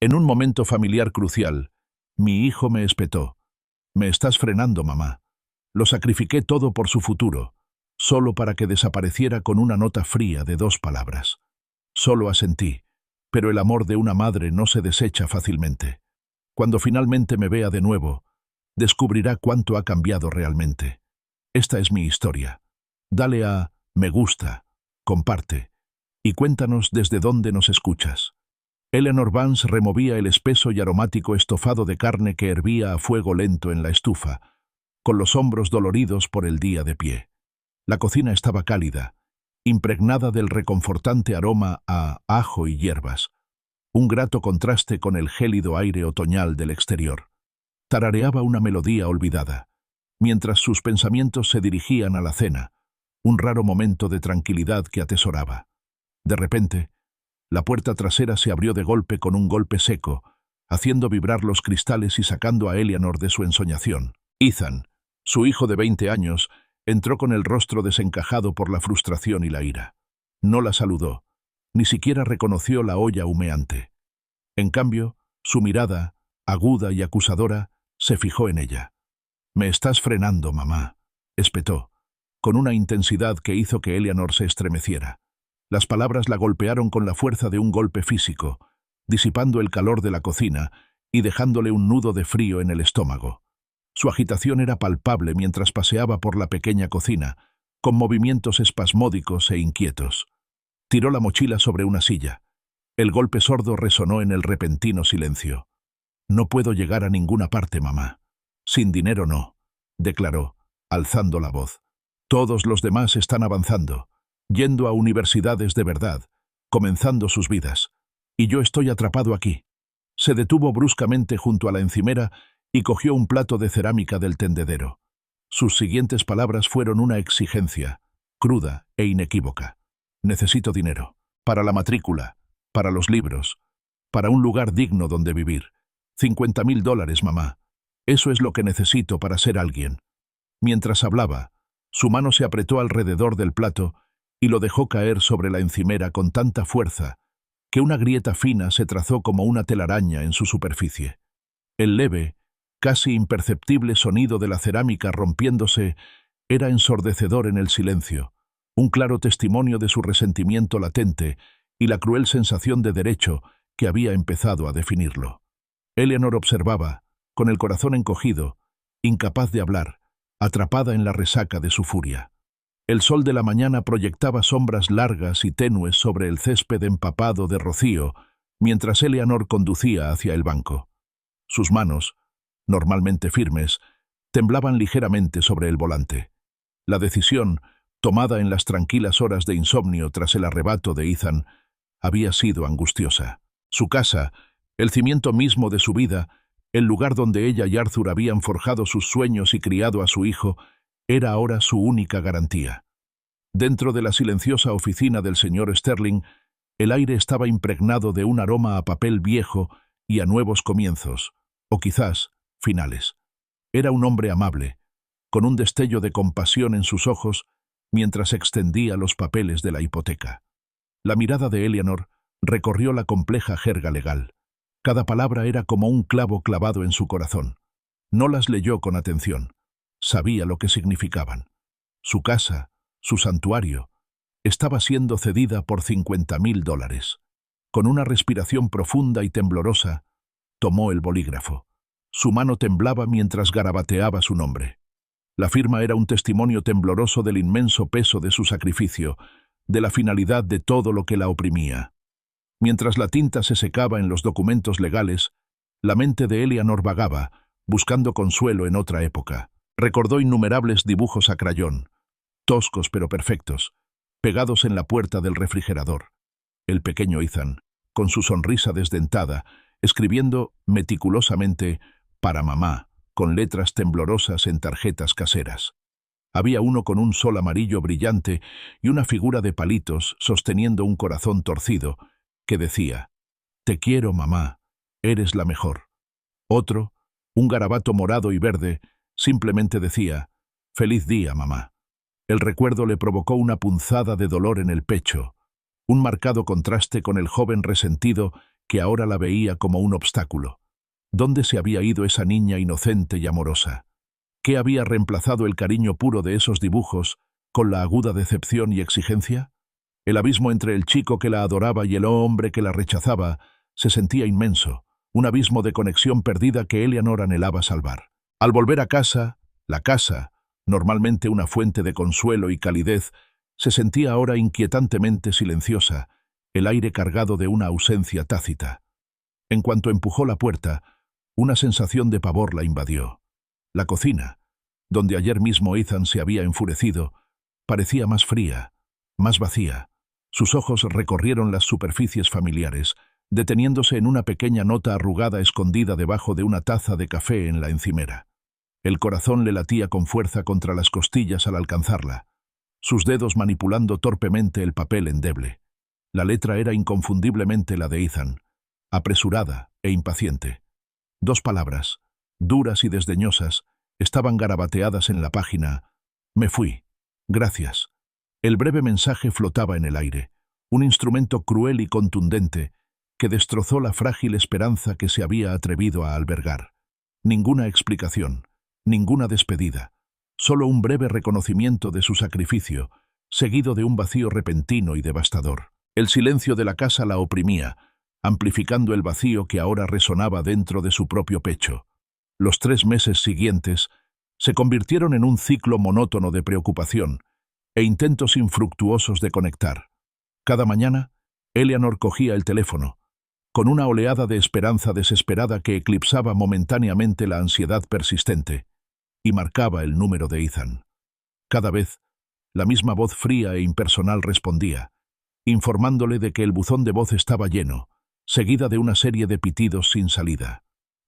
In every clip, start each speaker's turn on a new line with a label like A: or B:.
A: En un momento familiar crucial, mi hijo me espetó. «Me estás frenando, mamá». Lo sacrifiqué todo por su futuro, solo para que desapareciera con una nota fría de 2 palabras. Solo asentí, pero el amor de una madre no se desecha fácilmente. Cuando finalmente me vea de nuevo, descubrirá cuánto ha cambiado realmente. Esta es mi historia. Dale a me gusta, comparte, y cuéntanos desde dónde nos escuchas. Eleanor Vance removía el espeso y aromático estofado de carne que hervía a fuego lento en la estufa, con los hombros doloridos por el día de pie. La cocina estaba cálida, impregnada del reconfortante aroma a ajo y hierbas, un grato contraste con el gélido aire otoñal del exterior. Tarareaba una melodía olvidada, mientras sus pensamientos se dirigían a la cena, un raro momento de tranquilidad que atesoraba. De repente, la puerta trasera se abrió de golpe con un golpe seco, haciendo vibrar los cristales y sacando a Eleanor de su ensoñación. Ethan, su hijo de 20 años, entró con el rostro desencajado por la frustración y la ira. No la saludó, ni siquiera reconoció la olla humeante. En cambio, su mirada, aguda y acusadora, se fijó en ella. «Me estás frenando, mamá», espetó, con una intensidad que hizo que Eleanor se estremeciera. Las palabras la golpearon con la fuerza de un golpe físico, disipando el calor de la cocina y dejándole un nudo de frío en el estómago. Su agitación era palpable mientras paseaba por la pequeña cocina, con movimientos espasmódicos e inquietos. Tiró la mochila sobre una silla. El golpe sordo resonó en el repentino silencio. «No puedo llegar a ninguna parte, mamá. Sin dinero no», declaró, alzando la voz. «Todos los demás están avanzando, yendo a universidades de verdad, comenzando sus vidas. Y yo estoy atrapado aquí». Se detuvo bruscamente junto a la encimera y cogió un plato de cerámica del tendedero. Sus siguientes palabras fueron una exigencia, cruda e inequívoca. «Necesito dinero. Para la matrícula, para los libros, para un lugar digno donde vivir. $50,000, mamá. Eso es lo que necesito para ser alguien». Mientras hablaba, su mano se apretó alrededor del plato y lo dejó caer sobre la encimera con tanta fuerza que una grieta fina se trazó como una telaraña en su superficie. El leve, casi imperceptible sonido de la cerámica rompiéndose era ensordecedor en el silencio, un claro testimonio de su resentimiento latente y la cruel sensación de derecho que había empezado a definirlo. Eleanor observaba, con el corazón encogido, incapaz de hablar, atrapada en la resaca de su furia. El sol de la mañana proyectaba sombras largas y tenues sobre el césped empapado de rocío, mientras Eleanor conducía hacia el banco. Sus manos, normalmente firmes, temblaban ligeramente sobre el volante. La decisión, tomada en las tranquilas horas de insomnio tras el arrebato de Ethan, había sido angustiosa. Su casa, el cimiento mismo de su vida, el lugar donde ella y Arthur habían forjado sus sueños y criado a su hijo, era ahora su única garantía. Dentro de la silenciosa oficina del señor Sterling, el aire estaba impregnado de un aroma a papel viejo y a nuevos comienzos, o quizás finales. Era un hombre amable, con un destello de compasión en sus ojos mientras extendía los papeles de la hipoteca. La mirada de Eleanor recorrió la compleja jerga legal. Cada palabra era como un clavo clavado en su corazón. No las leyó con atención. Sabía lo que significaban. Su casa, su santuario, estaba siendo cedida por $50,000. Con una respiración profunda y temblorosa, tomó el bolígrafo. Su mano temblaba mientras garabateaba su nombre. La firma era un testimonio tembloroso del inmenso peso de su sacrificio, de la finalidad de todo lo que la oprimía. Mientras la tinta se secaba en los documentos legales, la mente de Eleanor vagaba, buscando consuelo en otra época. Recordó innumerables dibujos a crayón, toscos pero perfectos, pegados en la puerta del refrigerador. El pequeño Ethan, con su sonrisa desdentada, escribiendo meticulosamente «para mamá», con letras temblorosas en tarjetas caseras. Había uno con un sol amarillo brillante y una figura de palitos sosteniendo un corazón torcido, que decía «Te quiero, mamá, eres la mejor». Otro, un garabato morado y verde, simplemente decía «Feliz día, mamá». El recuerdo le provocó una punzada de dolor en el pecho, un marcado contraste con el joven resentido que ahora la veía como un obstáculo. ¿Dónde se había ido esa niña inocente y amorosa? ¿Qué había reemplazado el cariño puro de esos dibujos con la aguda decepción y exigencia? El abismo entre el chico que la adoraba y el hombre que la rechazaba se sentía inmenso, un abismo de conexión perdida que Eleanor anhelaba salvar. Al volver a casa, la casa, normalmente una fuente de consuelo y calidez, se sentía ahora inquietantemente silenciosa, el aire cargado de una ausencia tácita. En cuanto empujó la puerta, una sensación de pavor la invadió. La cocina, donde ayer mismo Ethan se había enfurecido, parecía más fría, más vacía. Sus ojos recorrieron las superficies familiares, deteniéndose en una pequeña nota arrugada escondida debajo de una taza de café en la encimera. El corazón le latía con fuerza contra las costillas al alcanzarla, sus dedos manipulando torpemente el papel endeble. La letra era inconfundiblemente la de Ethan, apresurada e impaciente. 2 palabras, duras y desdeñosas, estaban garabateadas en la página. Me fui. Gracias. El breve mensaje flotaba en el aire, un instrumento cruel y contundente que destrozó la frágil esperanza que se había atrevido a albergar. Ninguna explicación, ninguna despedida, solo un breve reconocimiento de su sacrificio, seguido de un vacío repentino y devastador. El silencio de la casa la oprimía, amplificando el vacío que ahora resonaba dentro de su propio pecho. Los 3 meses siguientes se convirtieron en un ciclo monótono de preocupación e intentos infructuosos de conectar. Cada mañana, Eleanor cogía el teléfono, con una oleada de esperanza desesperada que eclipsaba momentáneamente la ansiedad persistente, y marcaba el número de Ethan. Cada vez, la misma voz fría e impersonal respondía, informándole de que el buzón de voz estaba lleno, seguida de una serie de pitidos sin salida.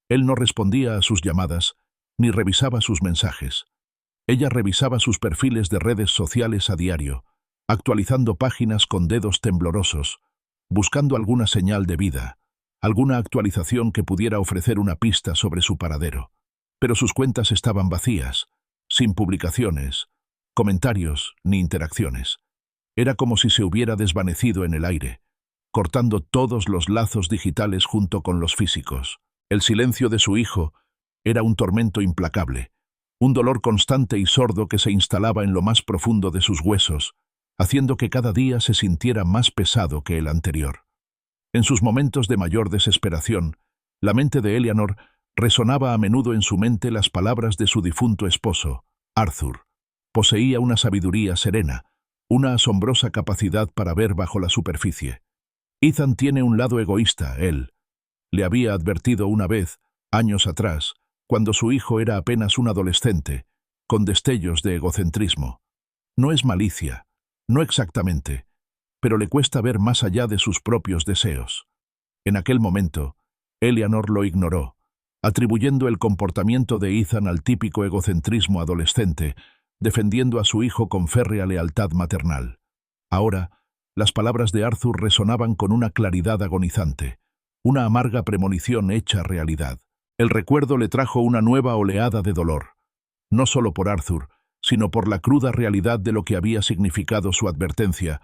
A: Él no respondía a sus llamadas, ni revisaba sus mensajes. Ella revisaba sus perfiles de redes sociales a diario, actualizando páginas con dedos temblorosos, buscando alguna señal de vida, alguna actualización que pudiera ofrecer una pista sobre su paradero. Pero sus cuentas estaban vacías, sin publicaciones, comentarios ni interacciones. Era como si se hubiera desvanecido en el aire, cortando todos los lazos digitales junto con los físicos. El silencio de su hijo era un tormento implacable, un dolor constante y sordo que se instalaba en lo más profundo de sus huesos, haciendo que cada día se sintiera más pesado que el anterior. En sus momentos de mayor desesperación, la mente de Eleanor resonaba a menudo en su mente las palabras de su difunto esposo, Arthur. Poseía una sabiduría serena, una asombrosa capacidad para ver bajo la superficie. Ethan tiene un lado egoísta, él. Le había advertido una vez, años atrás, cuando su hijo era apenas un adolescente, con destellos de egocentrismo. No es malicia, no exactamente, pero le cuesta ver más allá de sus propios deseos. En aquel momento, Eleanor lo ignoró, atribuyendo el comportamiento de Ethan al típico egocentrismo adolescente, defendiendo a su hijo con férrea lealtad maternal. Ahora, las palabras de Arthur resonaban con una claridad agonizante, una amarga premonición hecha realidad. El recuerdo le trajo una nueva oleada de dolor, no solo por Arthur, sino por la cruda realidad de lo que había significado su advertencia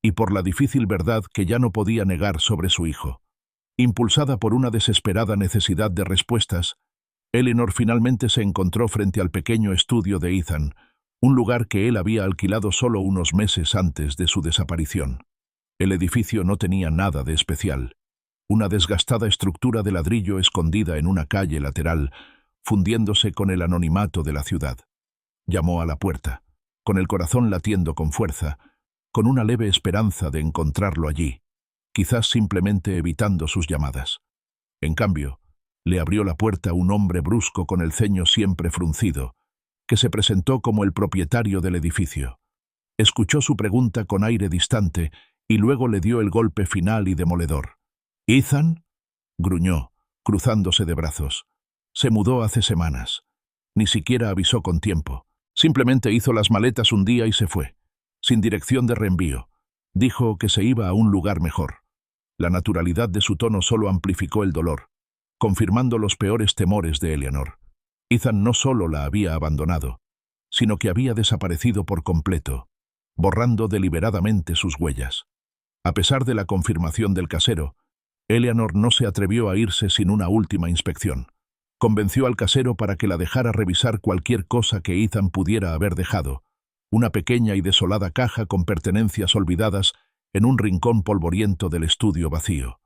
A: y por la difícil verdad que ya no podía negar sobre su hijo. Impulsada por una desesperada necesidad de respuestas, Eleanor finalmente se encontró frente al pequeño estudio de Ethan, un lugar que él había alquilado solo unos meses antes de su desaparición. El edificio no tenía nada de especial. Una desgastada estructura de ladrillo escondida en una calle lateral, fundiéndose con el anonimato de la ciudad. Llamó a la puerta, con el corazón latiendo con fuerza, con una leve esperanza de encontrarlo allí, quizás simplemente evitando sus llamadas. En cambio, le abrió la puerta un hombre brusco con el ceño siempre fruncido, que se presentó como el propietario del edificio. Escuchó su pregunta con aire distante y luego le dio el golpe final y demoledor. «¿Ethan?», gruñó, cruzándose de brazos. «Se mudó hace semanas. Ni siquiera avisó con tiempo. Simplemente hizo las maletas un día y se fue, sin dirección de reenvío. Dijo que se iba a un lugar mejor». La naturalidad de su tono solo amplificó el dolor, confirmando los peores temores de Eleanor. Ethan no solo la había abandonado, sino que había desaparecido por completo, borrando deliberadamente sus huellas. A pesar de la confirmación del casero, Eleanor no se atrevió a irse sin una última inspección. Convenció al casero para que la dejara revisar cualquier cosa que Ethan pudiera haber dejado. Una pequeña y desolada caja con pertenencias olvidadas en un rincón polvoriento del estudio vacío.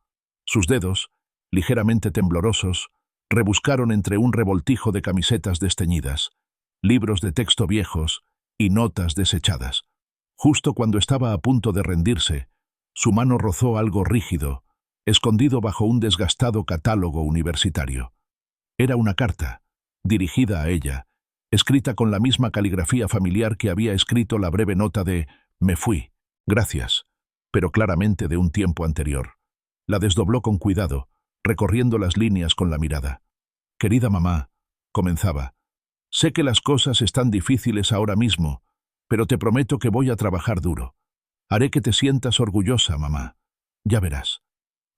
A: Sus dedos, ligeramente temblorosos, rebuscaron entre un revoltijo de camisetas desteñidas, libros de texto viejos y notas desechadas. Justo cuando estaba a punto de rendirse, su mano rozó algo rígido, escondido bajo un desgastado catálogo universitario. Era una carta, dirigida a ella, escrita con la misma caligrafía familiar que había escrito la breve nota de «Me fui, gracias», pero claramente de un tiempo anterior. La desdobló con cuidado, recorriendo las líneas con la mirada. «Querida mamá», comenzaba, «sé que las cosas están difíciles ahora mismo, pero te prometo que voy a trabajar duro. Haré que te sientas orgullosa, mamá. Ya verás».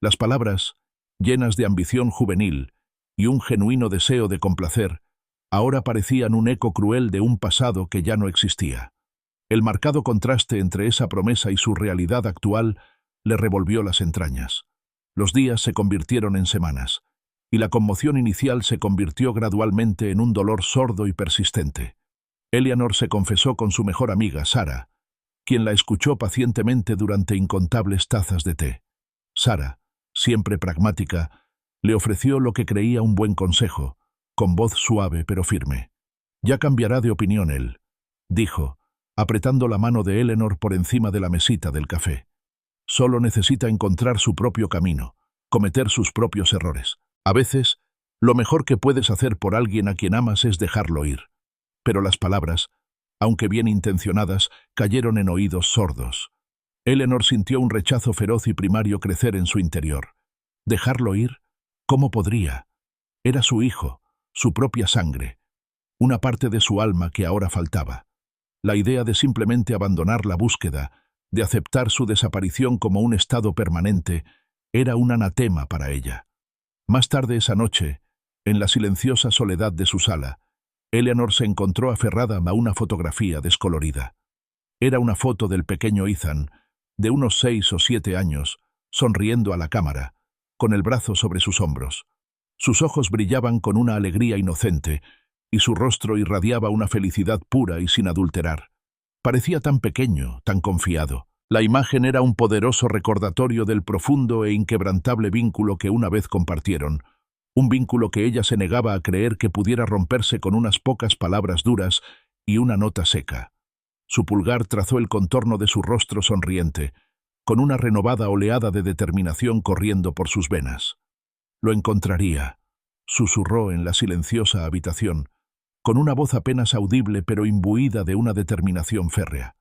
A: Las palabras, llenas de ambición juvenil y un genuino deseo de complacer, ahora parecían un eco cruel de un pasado que ya no existía. El marcado contraste entre esa promesa y su realidad actual le revolvió las entrañas. Los días se convirtieron en semanas, y la conmoción inicial se convirtió gradualmente en un dolor sordo y persistente. Eleanor se confesó con su mejor amiga, Sarah, quien la escuchó pacientemente durante incontables tazas de té. Sarah, siempre pragmática, le ofreció lo que creía un buen consejo, con voz suave pero firme. «Ya cambiará de opinión él», dijo, apretando la mano de Eleanor por encima de la mesita del café. «Solo necesita encontrar su propio camino, cometer sus propios errores. A veces, lo mejor que puedes hacer por alguien a quien amas es dejarlo ir». Pero las palabras, aunque bien intencionadas, cayeron en oídos sordos. Eleanor sintió un rechazo feroz y primario crecer en su interior. ¿Dejarlo ir? ¿Cómo podría? Era su hijo, su propia sangre, una parte de su alma que ahora faltaba. La idea de simplemente abandonar la búsqueda, de aceptar su desaparición como un estado permanente, era un anatema para ella. Más tarde esa noche, en la silenciosa soledad de su sala, Eleanor se encontró aferrada a una fotografía descolorida. Era una foto del pequeño Ethan, de unos 6 o 7 años, sonriendo a la cámara, con el brazo sobre sus hombros. Sus ojos brillaban con una alegría inocente, y su rostro irradiaba una felicidad pura y sin adulterar. Parecía tan pequeño, tan confiado. La imagen era un poderoso recordatorio del profundo e inquebrantable vínculo que una vez compartieron, un vínculo que ella se negaba a creer que pudiera romperse con unas pocas palabras duras y una nota seca. Su pulgar trazó el contorno de su rostro sonriente, con una renovada oleada de determinación corriendo por sus venas. «Lo encontraría», susurró en la silenciosa habitación, con una voz apenas audible pero imbuida de una determinación férrea.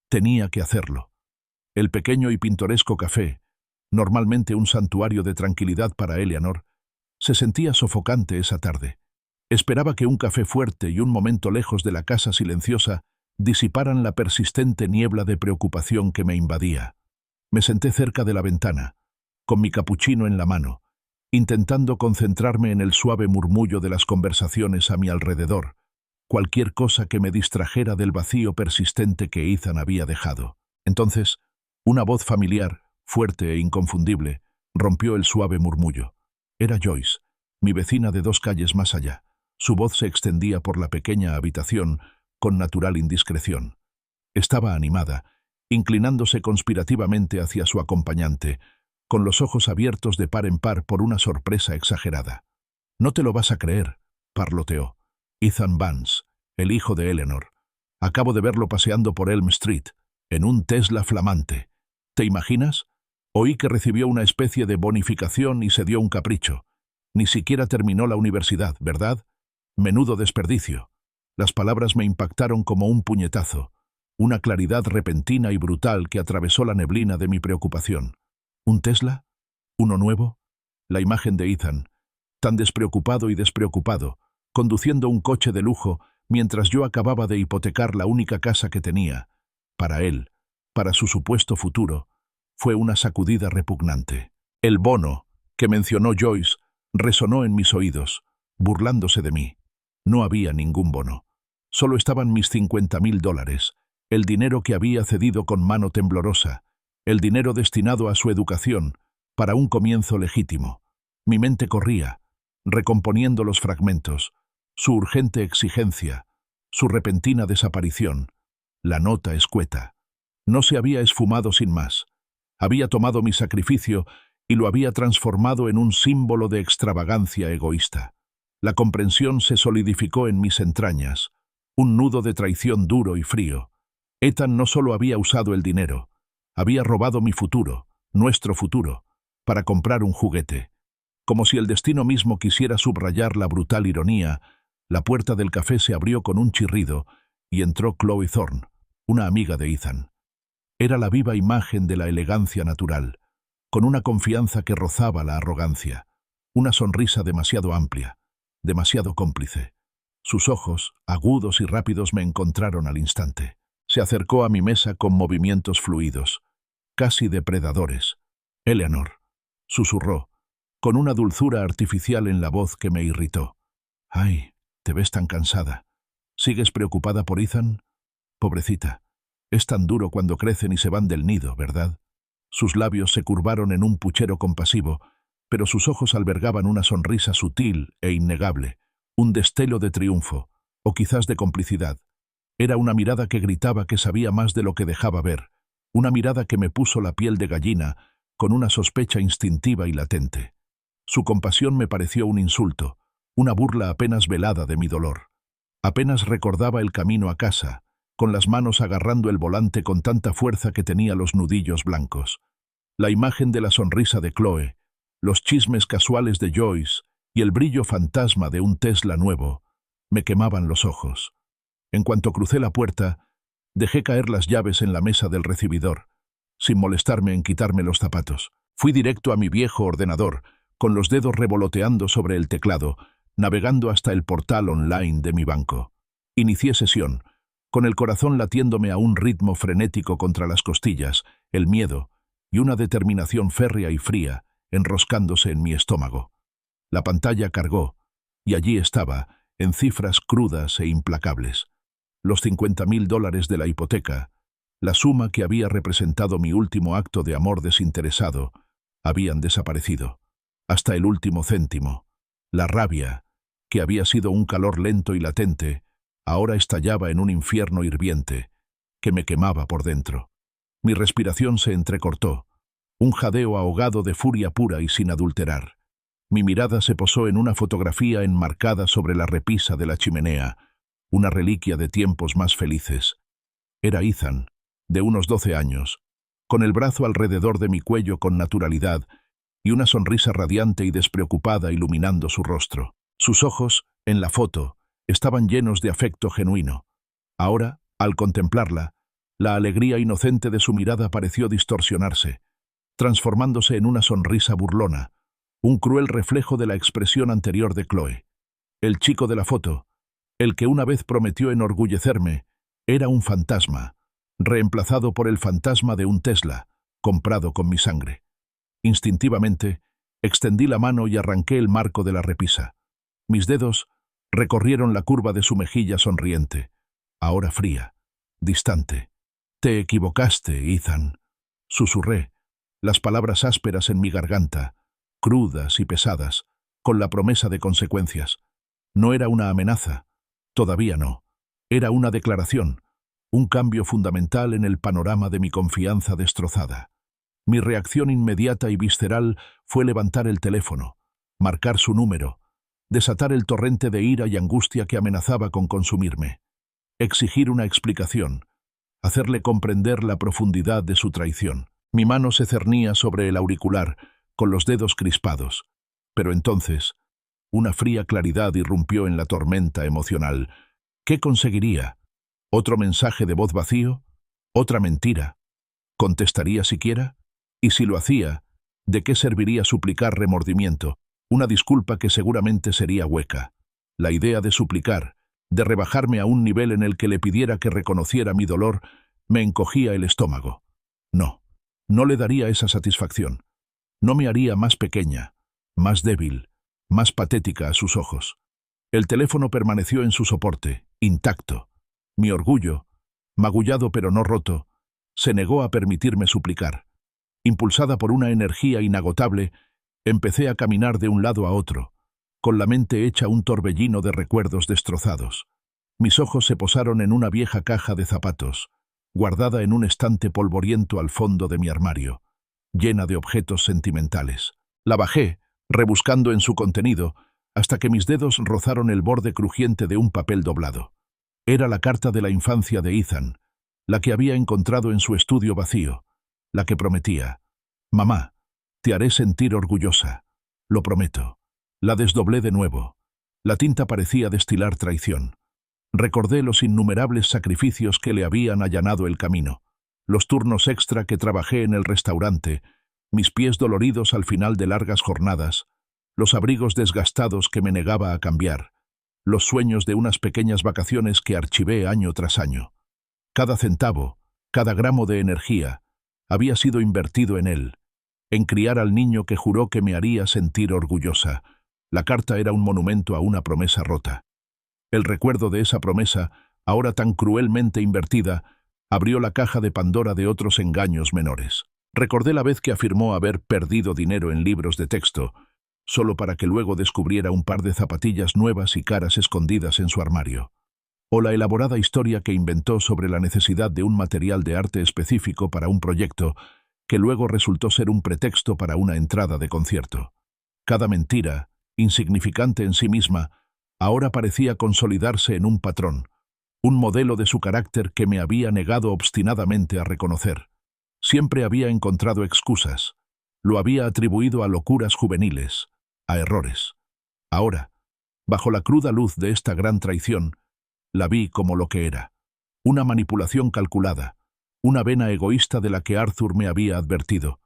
A: Tenía que hacerlo. El pequeño y pintoresco café, normalmente un santuario de tranquilidad para Eleanor, se sentía sofocante esa tarde. Esperaba que un café fuerte y un momento lejos de la casa silenciosa disiparan la persistente niebla de preocupación que me invadía. Me senté cerca de la ventana, con mi capuchino en la mano, intentando concentrarme en el suave murmullo de las conversaciones a mi alrededor, cualquier cosa que me distrajera del vacío persistente que Ethan había dejado. Entonces, una voz familiar, fuerte e inconfundible, rompió el suave murmullo. Era Joyce, mi vecina de 2 calles más allá. Su voz se extendía por la pequeña habitación con natural indiscreción. Estaba animada, inclinándose conspirativamente hacia su acompañante, con los ojos abiertos de par en par por una sorpresa exagerada. «No te lo vas a creer», parloteó. «Ethan Vance, el hijo de Eleanor. Acabo de verlo paseando por Elm Street, en un Tesla flamante. ¿Te imaginas? Oí que recibió una especie de bonificación y se dio un capricho. Ni siquiera terminó la universidad, ¿verdad? Menudo desperdicio». Las palabras me impactaron como un puñetazo, una claridad repentina y brutal que atravesó la neblina de mi preocupación. ¿Un Tesla? ¿Uno nuevo? La imagen de Ethan, tan despreocupado y despreocupado, conduciendo un coche de lujo mientras yo acababa de hipotecar la única casa que tenía, para él, para su supuesto futuro, fue una sacudida repugnante. El bono, que mencionó Joyce, resonó en mis oídos, burlándose de mí. No había ningún bono. Solo estaban mis $50,000, el dinero que había cedido con mano temblorosa, el dinero destinado a su educación, para un comienzo legítimo. Mi mente corría, recomponiendo los fragmentos, su urgente exigencia, su repentina desaparición, la nota escueta. No se había esfumado sin más. Había tomado mi sacrificio y lo había transformado en un símbolo de extravagancia egoísta. La comprensión se solidificó en mis entrañas, un nudo de traición duro y frío. Ethan no solo había usado el dinero, había robado mi futuro, nuestro futuro, para comprar un juguete. Como si el destino mismo quisiera subrayar la brutal ironía, la puerta del café se abrió con un chirrido y entró Chloe Thorne, una amiga de Ethan. Era la viva imagen de la elegancia natural, con una confianza que rozaba la arrogancia, una sonrisa demasiado amplia, demasiado cómplice. Sus ojos, agudos y rápidos, me encontraron al instante. Se acercó a mi mesa con movimientos fluidos, casi depredadores. «Eleanor», susurró, con una dulzura artificial en la voz que me irritó. «Ay, te ves tan cansada. ¿Sigues preocupada por Ethan? Pobrecita. Es tan duro cuando crecen y se van del nido, ¿verdad?» Sus labios se curvaron en un puchero compasivo, pero sus ojos albergaban una sonrisa sutil e innegable, un destello de triunfo, o quizás de complicidad. Era una mirada que gritaba que sabía más de lo que dejaba ver, una mirada que me puso la piel de gallina, con una sospecha instintiva y latente. Su compasión me pareció un insulto, una burla apenas velada de mi dolor. Apenas recordaba el camino a casa, con las manos agarrando el volante con tanta fuerza que tenía los nudillos blancos. La imagen de la sonrisa de Chloe, los chismes casuales de Joyce y el brillo fantasma de un Tesla nuevo, me quemaban los ojos. En cuanto crucé la puerta, dejé caer las llaves en la mesa del recibidor, sin molestarme en quitarme los zapatos. Fui directo a mi viejo ordenador, con los dedos revoloteando sobre el teclado, navegando hasta el portal online de mi banco. Inicié sesión, con el corazón latiéndome a un ritmo frenético contra las costillas, el miedo y una determinación férrea y fría enroscándose en mi estómago. La pantalla cargó, y allí estaba, en cifras crudas e implacables. Los $50.000 de la hipoteca, la suma que había representado mi último acto de amor desinteresado, habían desaparecido. Hasta el último céntimo. La rabia, que había sido un calor lento y latente, ahora estallaba en un infierno hirviente, que me quemaba por dentro. Mi respiración se entrecortó, un jadeo ahogado de furia pura y sin adulterar. Mi mirada se posó en una fotografía enmarcada sobre la repisa de la chimenea, una reliquia de tiempos más felices. Era Ethan, de unos 12 años, con el brazo alrededor de mi cuello con naturalidad y una sonrisa radiante y despreocupada iluminando su rostro. Sus ojos, en la foto, estaban llenos de afecto genuino. Ahora, al contemplarla, la alegría inocente de su mirada pareció distorsionarse, transformándose en una sonrisa burlona, un cruel reflejo de la expresión anterior de Chloe. El chico de la foto, el que una vez prometió enorgullecerme, era un fantasma, reemplazado por el fantasma de un Tesla, comprado con mi sangre. Instintivamente, extendí la mano y arranqué el marco de la repisa. Mis dedos recorrieron la curva de su mejilla sonriente, ahora fría, distante. «Te equivocaste, Ethan», susurré, las palabras ásperas en mi garganta, crudas y pesadas, con la promesa de consecuencias. No era una amenaza, todavía no. Era una declaración, un cambio fundamental en el panorama de mi confianza destrozada. Mi reacción inmediata y visceral fue levantar el teléfono, marcar su número, desatar el torrente de ira y angustia que amenazaba con consumirme, exigir una explicación, hacerle comprender la profundidad de su traición. Mi mano se cernía sobre el auricular, con los dedos crispados. Pero entonces, una fría claridad irrumpió en la tormenta emocional. ¿Qué conseguiría? ¿Otro mensaje de voz vacío? ¿Otra mentira? ¿Contestaría siquiera? Y si lo hacía, ¿de qué serviría suplicar remordimiento? Una disculpa que seguramente sería hueca. La idea de suplicar, de rebajarme a un nivel en el que le pidiera que reconociera mi dolor, me encogía el estómago. No, no le daría esa satisfacción. No me haría más pequeña, más débil, más patética a sus ojos. El teléfono permaneció en su soporte, intacto. Mi orgullo, magullado pero no roto, se negó a permitirme suplicar. Impulsada por una energía inagotable, empecé a caminar de un lado a otro, con la mente hecha un torbellino de recuerdos destrozados. Mis ojos se posaron en una vieja caja de zapatos, guardada en un estante polvoriento al fondo de mi armario, llena de objetos sentimentales. La bajé, rebuscando en su contenido, hasta que mis dedos rozaron el borde crujiente de un papel doblado. Era la carta de la infancia de Ethan, la que había encontrado en su estudio vacío, la que prometía: «Mamá, te haré sentir orgullosa. Lo prometo». La desdoblé de nuevo. La tinta parecía destilar traición. Recordé los innumerables sacrificios que le habían allanado el camino, los turnos extra que trabajé en el restaurante, mis pies doloridos al final de largas jornadas, los abrigos desgastados que me negaba a cambiar, los sueños de unas pequeñas vacaciones que archivé año tras año. Cada centavo, cada gramo de energía, había sido invertido en él, en criar al niño que juró que me haría sentir orgullosa. La carta era un monumento a una promesa rota. El recuerdo de esa promesa, ahora tan cruelmente invertida, abrió la caja de Pandora de otros engaños menores. Recordé la vez que afirmó haber perdido dinero en libros de texto, solo para que luego descubriera un par de zapatillas nuevas y caras escondidas en su armario. O la elaborada historia que inventó sobre la necesidad de un material de arte específico para un proyecto, que luego resultó ser un pretexto para una entrada de concierto. Cada mentira, insignificante en sí misma, ahora parecía consolidarse en un patrón, un modelo de su carácter que me había negado obstinadamente a reconocer. Siempre había encontrado excusas, lo había atribuido a locuras juveniles, a errores. Ahora, bajo la cruda luz de esta gran traición, la vi como lo que era: una manipulación calculada, una vena egoísta de la que Arthur me había advertido,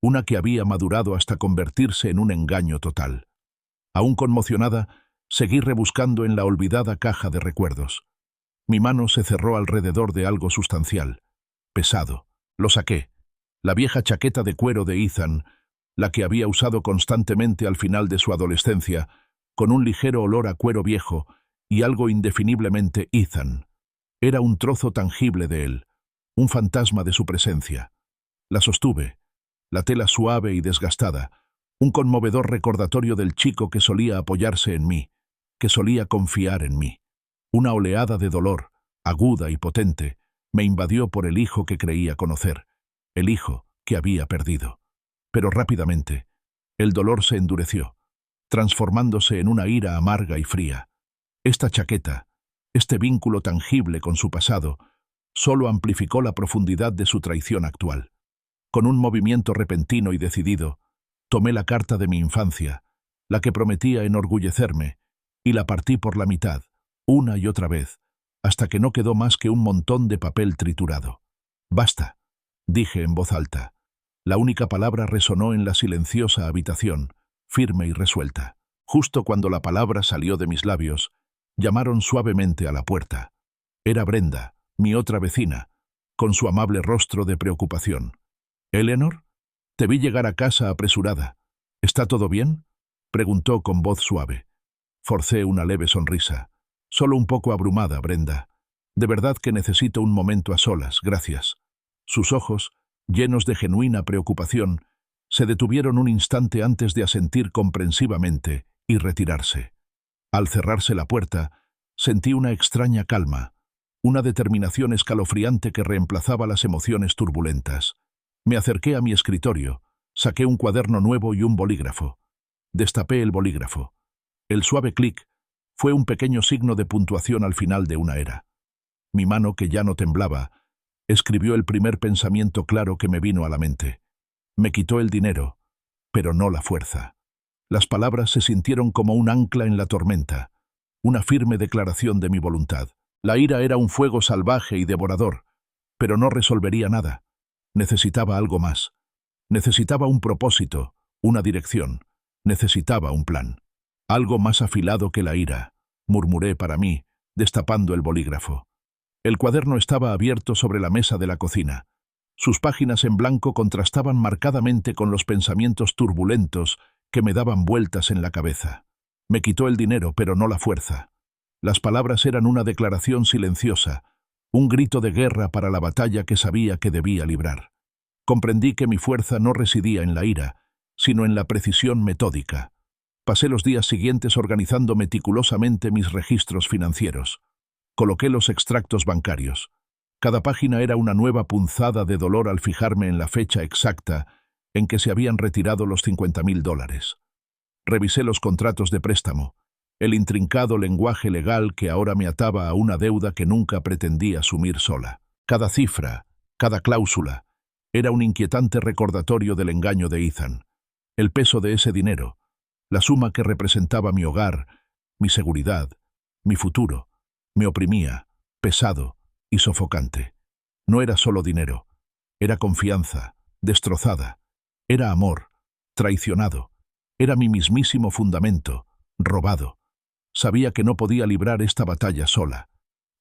A: una que había madurado hasta convertirse en un engaño total. Aún conmocionada, seguí rebuscando en la olvidada caja de recuerdos. Mi mano se cerró alrededor de algo sustancial, pesado. Lo saqué. La vieja chaqueta de cuero de Ethan, la que había usado constantemente al final de su adolescencia, con un ligero olor a cuero viejo y algo indefiniblemente Ethan. Era un trozo tangible de él, un fantasma de su presencia. La sostuve, la tela suave y desgastada, un conmovedor recordatorio del chico que solía apoyarse en mí, que solía confiar en mí. Una oleada de dolor, aguda y potente, me invadió por el hijo que creía conocer, el hijo que había perdido. Pero rápidamente, el dolor se endureció, transformándose en una ira amarga y fría. Esta chaqueta, este vínculo tangible con su pasado, solo amplificó la profundidad de su traición actual. Con un movimiento repentino y decidido, tomé la carta de mi infancia, la que prometía enorgullecerme, y la partí por la mitad, una y otra vez, hasta que no quedó más que un montón de papel triturado. «Basta», dije en voz alta. La única palabra resonó en la silenciosa habitación, firme y resuelta. Justo cuando la palabra salió de mis labios, llamaron suavemente a la puerta. Era Brenda, mi otra vecina, con su amable rostro de preocupación. «¿Eleanor? Te vi llegar a casa apresurada. ¿Está todo bien?», preguntó con voz suave. Forcé una leve sonrisa. «Solo un poco abrumada, Brenda. De verdad que necesito un momento a solas, gracias». Sus ojos, llenos de genuina preocupación, se detuvieron un instante antes de asentir comprensivamente y retirarse. Al cerrarse la puerta, sentí una extraña calma, una determinación escalofriante que reemplazaba las emociones turbulentas. Me acerqué a mi escritorio, saqué un cuaderno nuevo y un bolígrafo. Destapé el bolígrafo. El suave clic fue un pequeño signo de puntuación al final de una era. Mi mano, que ya no temblaba, escribió el primer pensamiento claro que me vino a la mente. Me quitó el dinero, pero no la fuerza. Las palabras se sintieron como un ancla en la tormenta, una firme declaración de mi voluntad. La ira era un fuego salvaje y devorador, pero no resolvería nada. Necesitaba algo más. Necesitaba un propósito, una dirección. Necesitaba un plan. «Algo más afilado que la ira», murmuré para mí, destapando el bolígrafo. El cuaderno estaba abierto sobre la mesa de la cocina. Sus páginas en blanco contrastaban marcadamente con los pensamientos turbulentos que me daban vueltas en la cabeza. Me quitó el dinero, pero no la fuerza. Las palabras eran una declaración silenciosa, un grito de guerra para la batalla que sabía que debía librar. Comprendí que mi fuerza no residía en la ira, sino en la precisión metódica. Pasé los días siguientes organizando meticulosamente mis registros financieros. Coloqué los extractos bancarios. Cada página era una nueva punzada de dolor al fijarme en la fecha exacta en que se habían retirado los $50.000. Revisé los contratos de préstamo, el intrincado lenguaje legal que ahora me ataba a una deuda que nunca pretendí asumir sola. Cada cifra, cada cláusula, era un inquietante recordatorio del engaño de Ethan. El peso de ese dinero, la suma que representaba mi hogar, mi seguridad, mi futuro, me oprimía, pesado y sofocante. No era solo dinero, era confianza, destrozada, era amor, traicionado, era mi mismísimo fundamento, robado. Sabía que no podía librar esta batalla sola.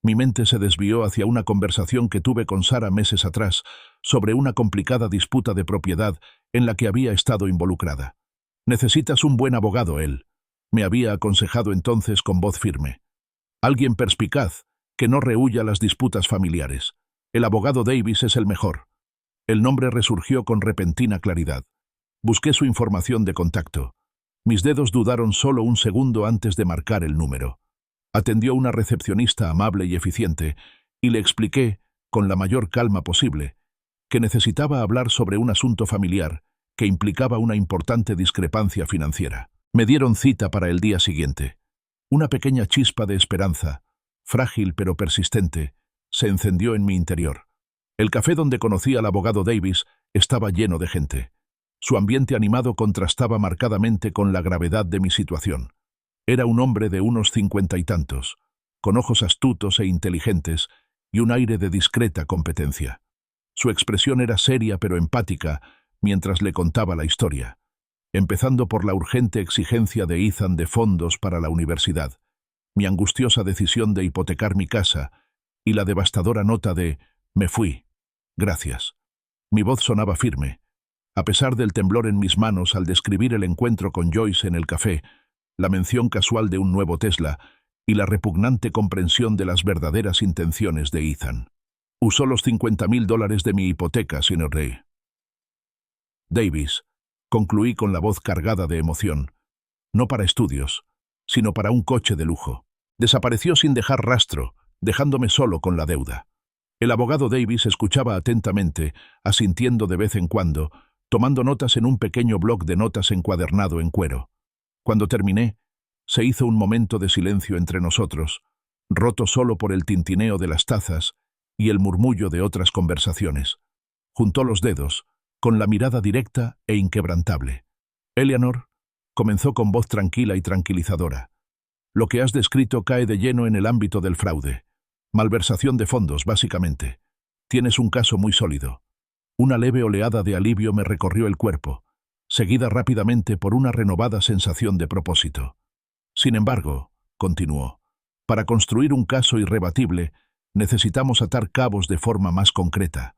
A: Mi mente se desvió hacia una conversación que tuve con Sara meses atrás sobre una complicada disputa de propiedad en la que había estado involucrada. «Necesitas un buen abogado», él me había aconsejado entonces con voz firme. «Alguien perspicaz, que no rehúya las disputas familiares. El abogado Davis es el mejor». El nombre resurgió con repentina claridad. Busqué su información de contacto. Mis dedos dudaron solo un segundo antes de marcar el número. Atendió una recepcionista amable y eficiente, y le expliqué, con la mayor calma posible, que necesitaba hablar sobre un asunto familiar que implicaba una importante discrepancia financiera. Me dieron cita para el día siguiente. Una pequeña chispa de esperanza, frágil pero persistente, se encendió en mi interior. El café donde conocí al abogado Davis estaba lleno de gente. Su ambiente animado contrastaba marcadamente con la gravedad de mi situación. Era un hombre de unos 50 y tantos, con ojos astutos e inteligentes y un aire de discreta competencia. Su expresión era seria pero empática mientras le contaba la historia, empezando por la urgente exigencia de Ethan de fondos para la universidad, mi angustiosa decisión de hipotecar mi casa y la devastadora nota de «me fui, gracias». Mi voz sonaba firme. A pesar del temblor en mis manos al describir el encuentro con Joyce en el café, la mención casual de un nuevo Tesla y la repugnante comprensión de las verdaderas intenciones de Ethan. Usó los $50.000 de mi hipoteca, señor Rey. Davis, concluí con la voz cargada de emoción, no para estudios, sino para un coche de lujo. Desapareció sin dejar rastro, dejándome solo con la deuda. El abogado Davis escuchaba atentamente, asintiendo de vez en cuando, tomando notas en un pequeño bloc de notas encuadernado en cuero. Cuando terminé, se hizo un momento de silencio entre nosotros, roto solo por el tintineo de las tazas y el murmullo de otras conversaciones. Juntó los dedos, con la mirada directa e inquebrantable. «Eleanor», comenzó con voz tranquila y tranquilizadora, «lo que has descrito cae de lleno en el ámbito del fraude. Malversación de fondos, básicamente. Tienes un caso muy sólido». Una leve oleada de alivio me recorrió el cuerpo, seguida rápidamente por una renovada sensación de propósito. «Sin embargo», continuó, «para construir un caso irrebatible, necesitamos atar cabos de forma más concreta.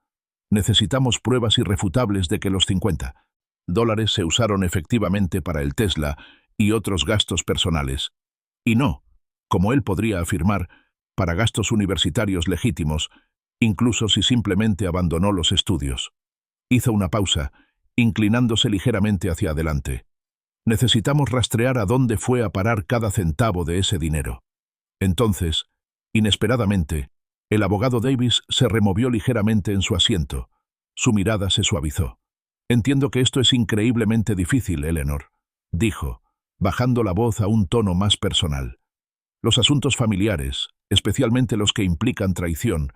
A: Necesitamos pruebas irrefutables de que los $50 se usaron efectivamente para el Tesla y otros gastos personales, y no, como él podría afirmar, para gastos universitarios legítimos, incluso si simplemente abandonó los estudios». Hizo una pausa, inclinándose ligeramente hacia adelante. «Necesitamos rastrear a dónde fue a parar cada centavo de ese dinero». Entonces, inesperadamente, el abogado Davis se removió ligeramente en su asiento. Su mirada se suavizó. «Entiendo que esto es increíblemente difícil, Eleanor», dijo, bajando la voz a un tono más personal. «Los asuntos familiares, especialmente los que implican traición,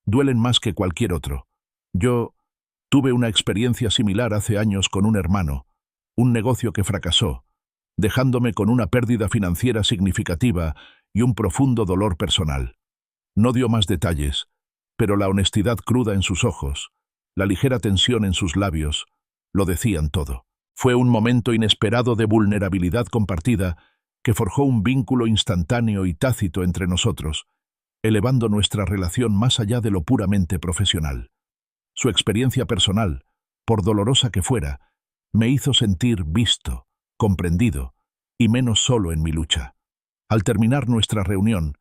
A: duelen más que cualquier otro. Yo tuve una experiencia similar hace años con un hermano, un negocio que fracasó, dejándome con una pérdida financiera significativa y un profundo dolor personal. No dio más detalles, pero la honestidad cruda en sus ojos, la ligera tensión en sus labios, lo decían todo. Fue un momento inesperado de vulnerabilidad compartida que forjó un vínculo instantáneo y tácito entre nosotros, elevando nuestra relación más allá de lo puramente profesional. Su experiencia personal, por dolorosa que fuera, me hizo sentir visto, comprendido y menos solo en mi lucha. Al terminar nuestra reunión,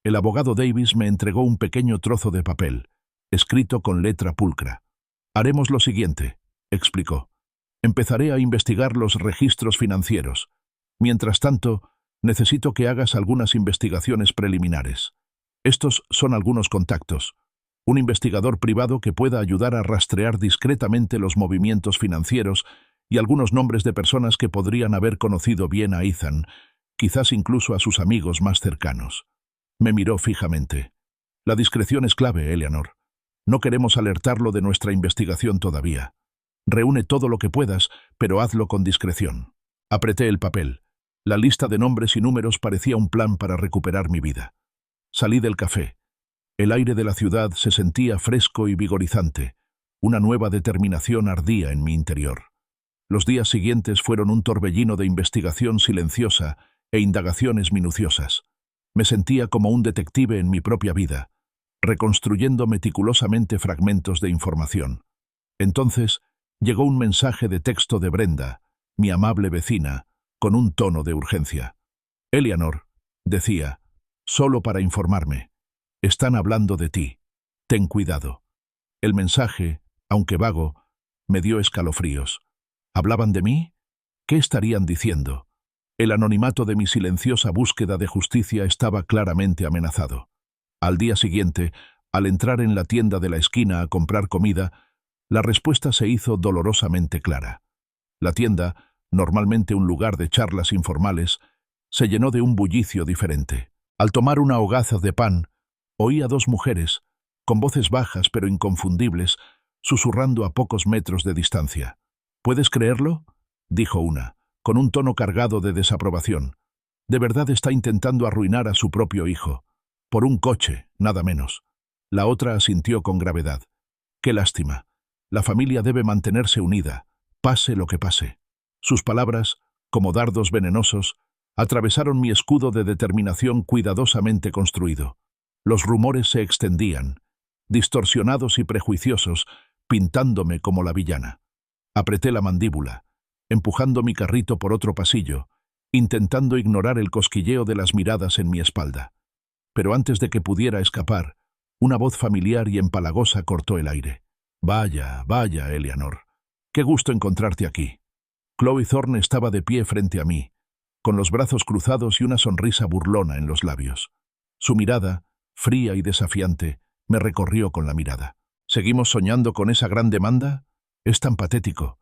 A: el abogado Davis me entregó un pequeño trozo de papel, escrito con letra pulcra. Haremos lo siguiente, explicó. Empezaré a investigar los registros financieros. Mientras tanto, necesito que hagas algunas investigaciones preliminares. Estos son algunos contactos. Un investigador privado que pueda ayudar a rastrear discretamente los movimientos financieros y algunos nombres de personas que podrían haber conocido bien a Ethan, quizás incluso a sus amigos más cercanos. Me miró fijamente. La discreción es clave, Eleanor. No queremos alertarlo de nuestra investigación todavía. Reúne todo lo que puedas, pero hazlo con discreción. Apreté el papel. La lista de nombres y números parecía un plan para recuperar mi vida. Salí del café. El aire de la ciudad se sentía fresco y vigorizante. Una nueva determinación ardía en mi interior. Los días siguientes fueron un torbellino de investigación silenciosa e indagaciones minuciosas. Me sentía como un detective en mi propia vida, reconstruyendo meticulosamente fragmentos de información. Entonces, llegó un mensaje de texto de Brenda, mi amable vecina, con un tono de urgencia. Eleanor, decía, solo para informarme. Están hablando de ti. Ten cuidado. El mensaje, aunque vago, me dio escalofríos. ¿Hablaban de mí? ¿Qué estarían diciendo? El anonimato de mi silenciosa búsqueda de justicia estaba claramente amenazado. Al día siguiente, al entrar en la tienda de la esquina a comprar comida, la respuesta se hizo dolorosamente clara. La tienda, normalmente un lugar de charlas informales, se llenó de un bullicio diferente. Al tomar una hogaza de pan, oí a dos mujeres, con voces bajas pero inconfundibles, susurrando a pocos metros de distancia. ¿Puedes creerlo?, dijo una, con un tono cargado de desaprobación. De verdad está intentando arruinar a su propio hijo. Por un coche, nada menos. La otra asintió con gravedad. Qué lástima. La familia debe mantenerse unida, pase lo que pase. Sus palabras, como dardos venenosos, atravesaron mi escudo de determinación cuidadosamente construido. Los rumores se extendían, distorsionados y prejuiciosos, pintándome como la villana. Apreté la mandíbula, empujando mi carrito por otro pasillo, intentando ignorar el cosquilleo de las miradas en mi espalda. Pero antes de que pudiera escapar, una voz familiar y empalagosa cortó el aire. Vaya, vaya, Eleanor. Qué gusto encontrarte aquí. Chloe Thorne estaba de pie frente a mí, con los brazos cruzados y una sonrisa burlona en los labios. Su mirada, fría y desafiante, me recorrió con la mirada. ¿Seguimos soñando con esa gran demanda? Es tan patético.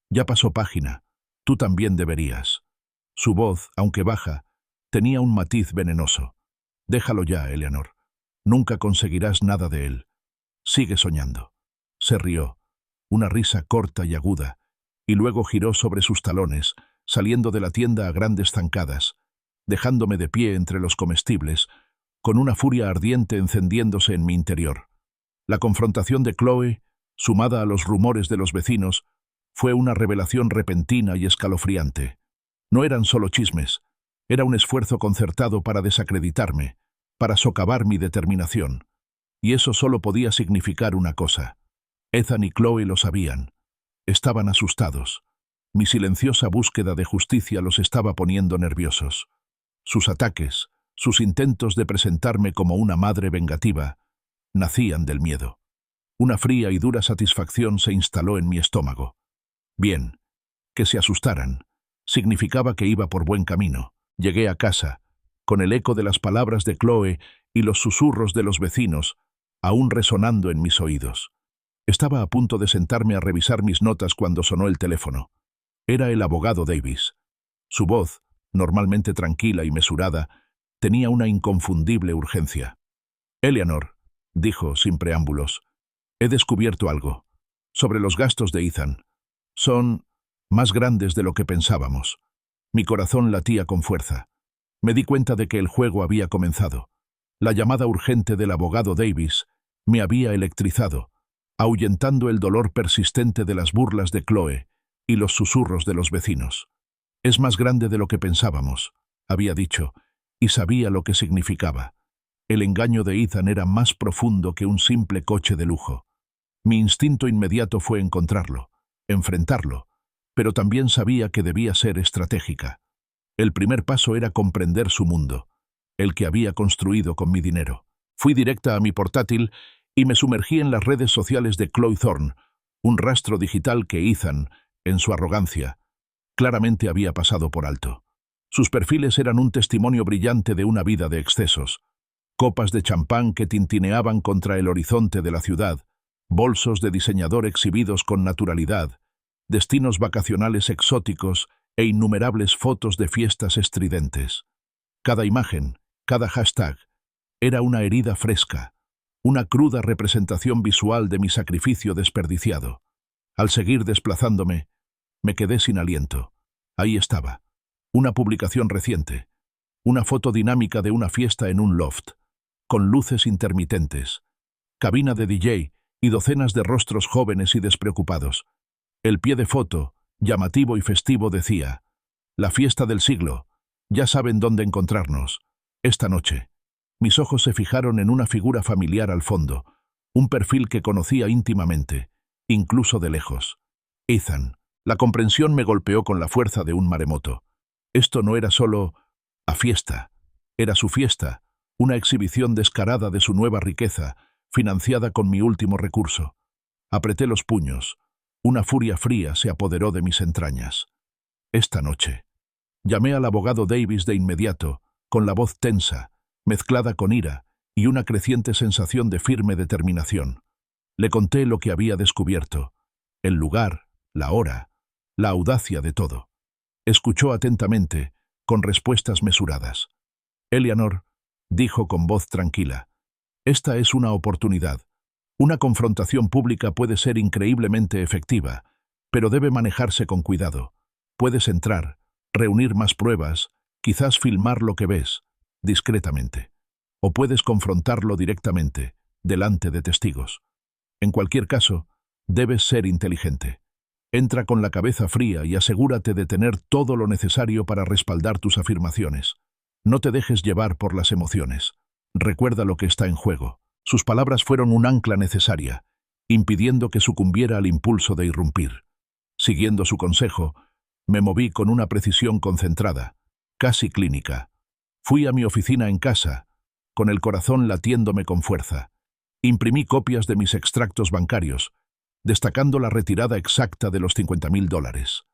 A: Ya pasó página. Tú también deberías. Su voz, aunque baja, tenía un matiz venenoso. Déjalo ya, Eleanor. Nunca conseguirás nada de él. Sigue soñando. Se rió, una risa corta y aguda, y luego giró sobre sus talones, saliendo de la tienda a grandes zancadas, dejándome de pie entre los comestibles, con una furia ardiente encendiéndose en mi interior. La confrontación de Chloe, sumada a los rumores de los vecinos, fue una revelación repentina y escalofriante. No eran solo chismes, era un esfuerzo concertado para desacreditarme, para socavar mi determinación. Y eso solo podía significar una cosa. Ethan y Chloe lo sabían. Estaban asustados. Mi silenciosa búsqueda de justicia los estaba poniendo nerviosos. Sus ataques, sus intentos de presentarme como una madre vengativa, nacían del miedo. Una fría y dura satisfacción se instaló en mi estómago. Bien, que se asustaran. Significaba que iba por buen camino. Llegué a casa, con el eco de las palabras de Chloe y los susurros de los vecinos, aún resonando en mis oídos. Estaba a punto de sentarme a revisar mis notas cuando sonó el teléfono. Era el abogado Davis. Su voz, normalmente tranquila y mesurada, tenía una inconfundible urgencia. Eleanor, dijo sin preámbulos, he descubierto algo. Sobre los gastos de Ethan. Son más grandes de lo que pensábamos. Mi corazón latía con fuerza. Me di cuenta de que el juego había comenzado. La llamada urgente del abogado Davis me había electrizado, ahuyentando el dolor persistente de las burlas de Chloe y los susurros de los vecinos. Es más grande de lo que pensábamos, había dicho, y sabía lo que significaba. El engaño de Ethan era más profundo que un simple coche de lujo. Mi instinto inmediato fue encontrarlo, enfrentarlo, pero también sabía que debía ser estratégica. El primer paso era comprender su mundo, el que había construido con mi dinero. Fui directa a mi portátil y me sumergí en las redes sociales de Chloe Thorne, un rastro digital que Ethan, en su arrogancia, claramente había pasado por alto. Sus perfiles eran un testimonio brillante de una vida de excesos. Copas de champán que tintineaban contra el horizonte de la ciudad, bolsos de diseñador exhibidos con naturalidad, destinos vacacionales exóticos e innumerables fotos de fiestas estridentes. Cada imagen, cada hashtag, era una herida fresca, una cruda representación visual de mi sacrificio desperdiciado. Al seguir desplazándome, me quedé sin aliento. Ahí estaba, una publicación reciente, una foto dinámica de una fiesta en un loft, con luces intermitentes, cabina de DJ y docenas de rostros jóvenes y despreocupados. El pie de foto, llamativo y festivo, decía: «La fiesta del siglo. Ya saben dónde encontrarnos. Esta noche». Mis ojos se fijaron en una figura familiar al fondo, un perfil que conocía íntimamente, incluso de lejos. Ethan. La comprensión me golpeó con la fuerza de un maremoto. Esto no era solo a fiesta, era su fiesta, una exhibición descarada de su nueva riqueza, financiada con mi último recurso. Apreté los puños. Una furia fría se apoderó de mis entrañas. Esta noche. Llamé al abogado Davis de inmediato, con la voz tensa, mezclada con ira y una creciente sensación de firme determinación. Le conté lo que había descubierto, el lugar, la hora, la audacia de todo. Escuchó atentamente, con respuestas mesuradas. «Eleanor», dijo con voz tranquila, «esta es una oportunidad. Una confrontación pública puede ser increíblemente efectiva, pero debe manejarse con cuidado. Puedes entrar, reunir más pruebas, quizás filmar lo que ves, discretamente. O puedes confrontarlo directamente, delante de testigos. En cualquier caso, debes ser inteligente. Entra con la cabeza fría y asegúrate de tener todo lo necesario para respaldar tus afirmaciones. No te dejes llevar por las emociones. Recuerda lo que está en juego». Sus palabras fueron un ancla necesaria, impidiendo que sucumbiera al impulso de irrumpir. Siguiendo su consejo, me moví con una precisión concentrada, casi clínica. Fui a mi oficina en casa, con el corazón latiéndome con fuerza. Imprimí copias de mis extractos bancarios, destacando la retirada exacta de los $50,000.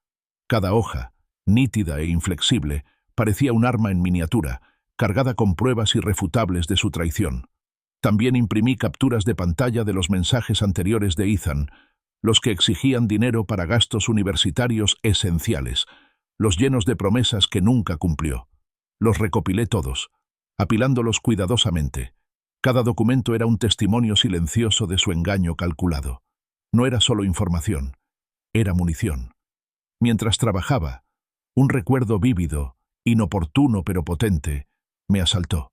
A: Cada hoja, nítida e inflexible, parecía un arma en miniatura, cargada con pruebas irrefutables de su traición. También imprimí capturas de pantalla de los mensajes anteriores de Ethan, los que exigían dinero para gastos universitarios esenciales, los llenos de promesas que nunca cumplió. Los recopilé todos, apilándolos cuidadosamente. Cada documento era un testimonio silencioso de su engaño calculado. No era solo información, era munición. Mientras trabajaba, un recuerdo vívido, inoportuno pero potente, me asaltó.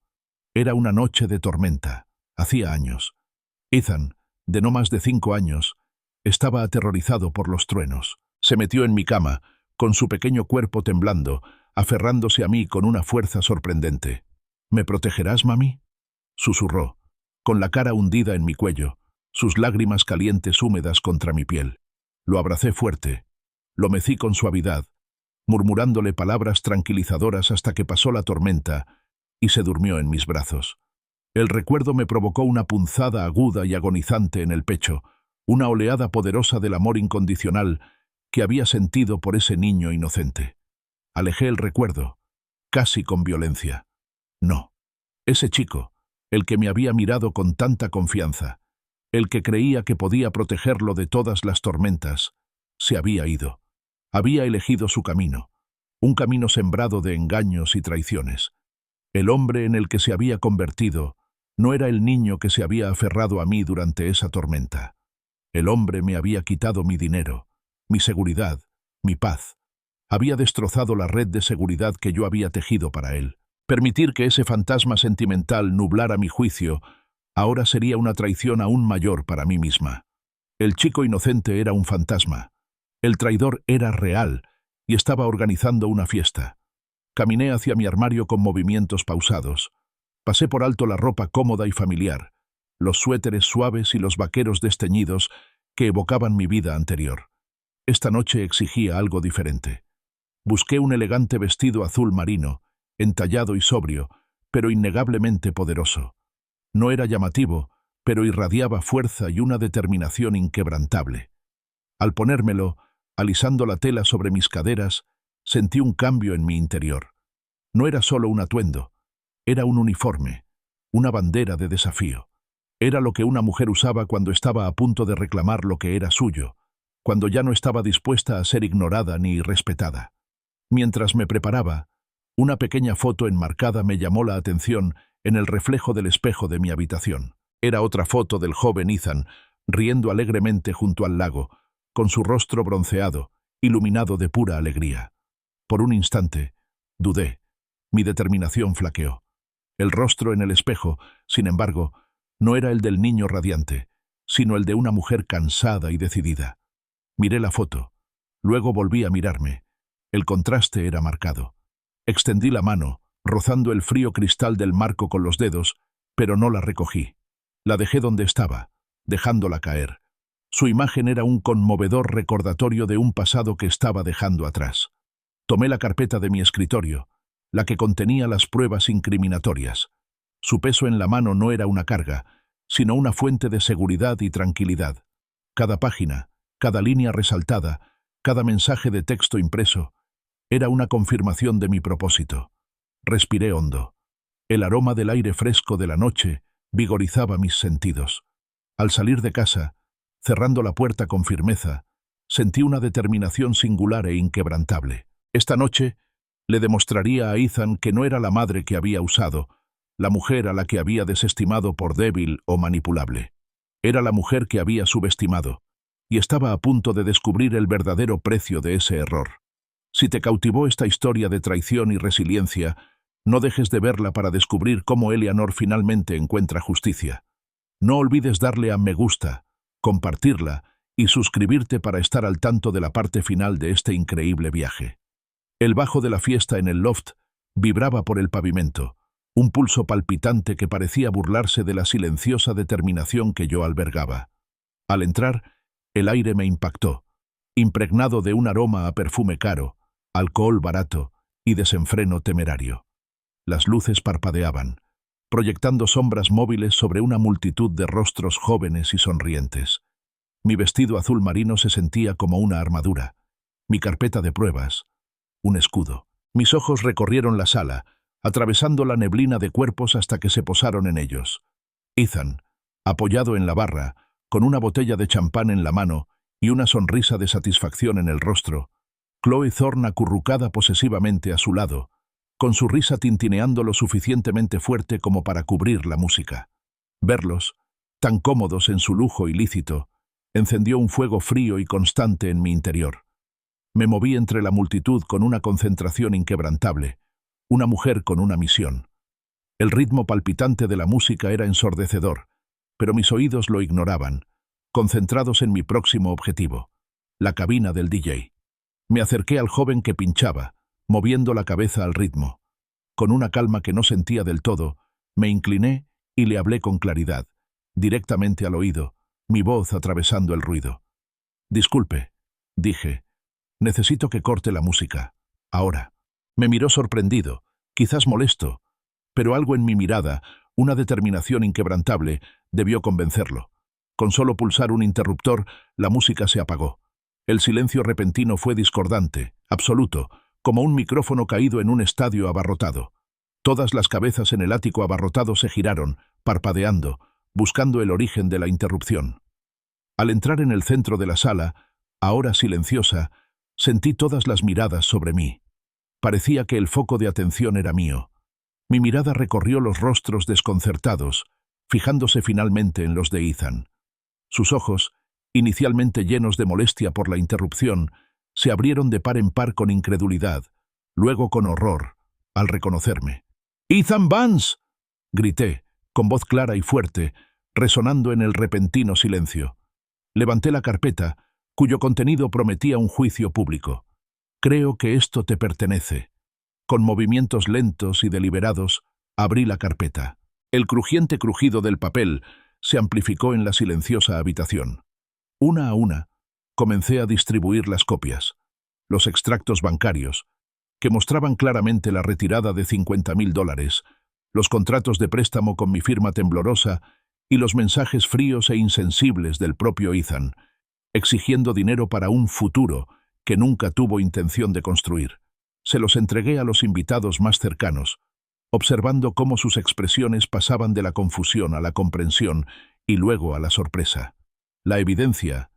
A: Era una noche de tormenta. Hacía años. Ethan, de no más de 5 años, estaba aterrorizado por los truenos. Se metió en mi cama, con su pequeño cuerpo temblando, aferrándose a mí con una fuerza sorprendente. «¿Me protegerás, mami?», susurró, con la cara hundida en mi cuello, sus lágrimas calientes húmedas contra mi piel. Lo abracé fuerte, lo mecí con suavidad, murmurándole palabras tranquilizadoras hasta que pasó la tormenta y se durmió en mis brazos. El recuerdo me provocó una punzada aguda y agonizante en el pecho, una oleada poderosa del amor incondicional que había sentido por ese niño inocente. Alejé el recuerdo, casi con violencia. No. Ese chico, el que me había mirado con tanta confianza, el que creía que podía protegerlo de todas las tormentas, se había ido. Había elegido su camino, un camino sembrado de engaños y traiciones. El hombre en el que se había convertido no era el niño que se había aferrado a mí durante esa tormenta. El hombre me había quitado mi dinero, mi seguridad, mi paz. Había destrozado la red de seguridad que yo había tejido para él. Permitir que ese fantasma sentimental nublara mi juicio ahora sería una traición aún mayor para mí misma. El chico inocente era un fantasma. El traidor era real y estaba organizando una fiesta. Caminé hacia mi armario con movimientos pausados. Pasé por alto la ropa cómoda y familiar, los suéteres suaves y los vaqueros desteñidos que evocaban mi vida anterior. Esta noche exigía algo diferente. Busqué un elegante vestido azul marino, entallado y sobrio, pero innegablemente poderoso. No era llamativo, pero irradiaba fuerza y una determinación inquebrantable. Al ponérmelo, alisando la tela sobre mis caderas, sentí un cambio en mi interior. No era solo un atuendo, era un uniforme, una bandera de desafío. Era lo que una mujer usaba cuando estaba a punto de reclamar lo que era suyo, cuando ya no estaba dispuesta a ser ignorada ni irrespetada. Mientras me preparaba, una pequeña foto enmarcada me llamó la atención en el reflejo del espejo de mi habitación. Era otra foto del joven Ethan, riendo alegremente junto al lago, con su rostro bronceado, iluminado de pura alegría. Por un instante, dudé. Mi determinación flaqueó. El rostro en el espejo, sin embargo, no era el del niño radiante, sino el de una mujer cansada y decidida. Miré la foto. Luego volví a mirarme. El contraste era marcado. Extendí la mano, rozando el frío cristal del marco con los dedos, pero no la recogí. La dejé donde estaba, dejándola caer. Su imagen era un conmovedor recordatorio de un pasado que estaba dejando atrás. Tomé la carpeta de mi escritorio, la que contenía las pruebas incriminatorias. Su peso en la mano no era una carga, sino una fuente de seguridad y tranquilidad. Cada página, cada línea resaltada, cada mensaje de texto impreso, era una confirmación de mi propósito. Respiré hondo. El aroma del aire fresco de la noche vigorizaba mis sentidos. Al salir de casa, cerrando la puerta con firmeza, sentí una determinación singular e inquebrantable. Esta noche le demostraría a Ethan que no era la madre que había usado, la mujer a la que había desestimado por débil o manipulable. Era la mujer que había subestimado, y estaba a punto de descubrir el verdadero precio de ese error. Si te cautivó esta historia de traición y resiliencia, no dejes de verla para descubrir cómo Eleanor finalmente encuentra justicia. No olvides darle a me gusta, compartirla y suscribirte para estar al tanto de la parte final de este increíble viaje. El bajo de la fiesta en el loft vibraba por el pavimento, un pulso palpitante que parecía burlarse de la silenciosa determinación que yo albergaba. Al entrar, el aire me impactó, impregnado de un aroma a perfume caro, alcohol barato y desenfreno temerario. Las luces parpadeaban, proyectando sombras móviles sobre una multitud de rostros jóvenes y sonrientes. Mi vestido azul marino se sentía como una armadura, mi carpeta de pruebas, un escudo. Mis ojos recorrieron la sala, atravesando la neblina de cuerpos hasta que se posaron en ellos. Ethan, apoyado en la barra, con una botella de champán en la mano y una sonrisa de satisfacción en el rostro. Chloe Thorne acurrucada posesivamente a su lado, con su risa tintineando lo suficientemente fuerte como para cubrir la música. Verlos, tan cómodos en su lujo ilícito, encendió un fuego frío y constante en mi interior. Me moví entre la multitud con una concentración inquebrantable, una mujer con una misión. El ritmo palpitante de la música era ensordecedor, pero mis oídos lo ignoraban, concentrados en mi próximo objetivo, la cabina del DJ. Me acerqué al joven que pinchaba, moviendo la cabeza al ritmo. Con una calma que no sentía del todo, me incliné y le hablé con claridad, directamente al oído, mi voz atravesando el ruido. «Disculpe», dije, «necesito que corte la música, ahora». Me miró sorprendido, quizás molesto, pero algo en mi mirada, una determinación inquebrantable, debió convencerlo. Con solo pulsar un interruptor, la música se apagó. El silencio repentino fue discordante, absoluto, como un micrófono caído en un estadio abarrotado. Todas las cabezas en el ático abarrotado se giraron, parpadeando, buscando el origen de la interrupción. Al entrar en el centro de la sala, ahora silenciosa, sentí todas las miradas sobre mí. Parecía que el foco de atención era mío. Mi mirada recorrió los rostros desconcertados, fijándose finalmente en los de Ethan. Sus ojos, inicialmente llenos de molestia por la interrupción, se abrieron de par en par con incredulidad, luego con horror, al reconocerme. «¡Ethan Vance!», grité, con voz clara y fuerte, resonando en el repentino silencio. Levanté la carpeta, cuyo contenido prometía un juicio público. «Creo que esto te pertenece». Con movimientos lentos y deliberados, abrí la carpeta. El crujiente crujido del papel se amplificó en la silenciosa habitación. Una a una, comencé a distribuir las copias, los extractos bancarios, que mostraban claramente la retirada de $50.000, los contratos de préstamo con mi firma temblorosa y los mensajes fríos e insensibles del propio Ethan. exigiendo dinero para un futuro que nunca tuvo intención de construir. Se los entregué a los invitados más cercanos, observando cómo sus expresiones pasaban de la confusión a la comprensión y luego a la sorpresa. La evidencia,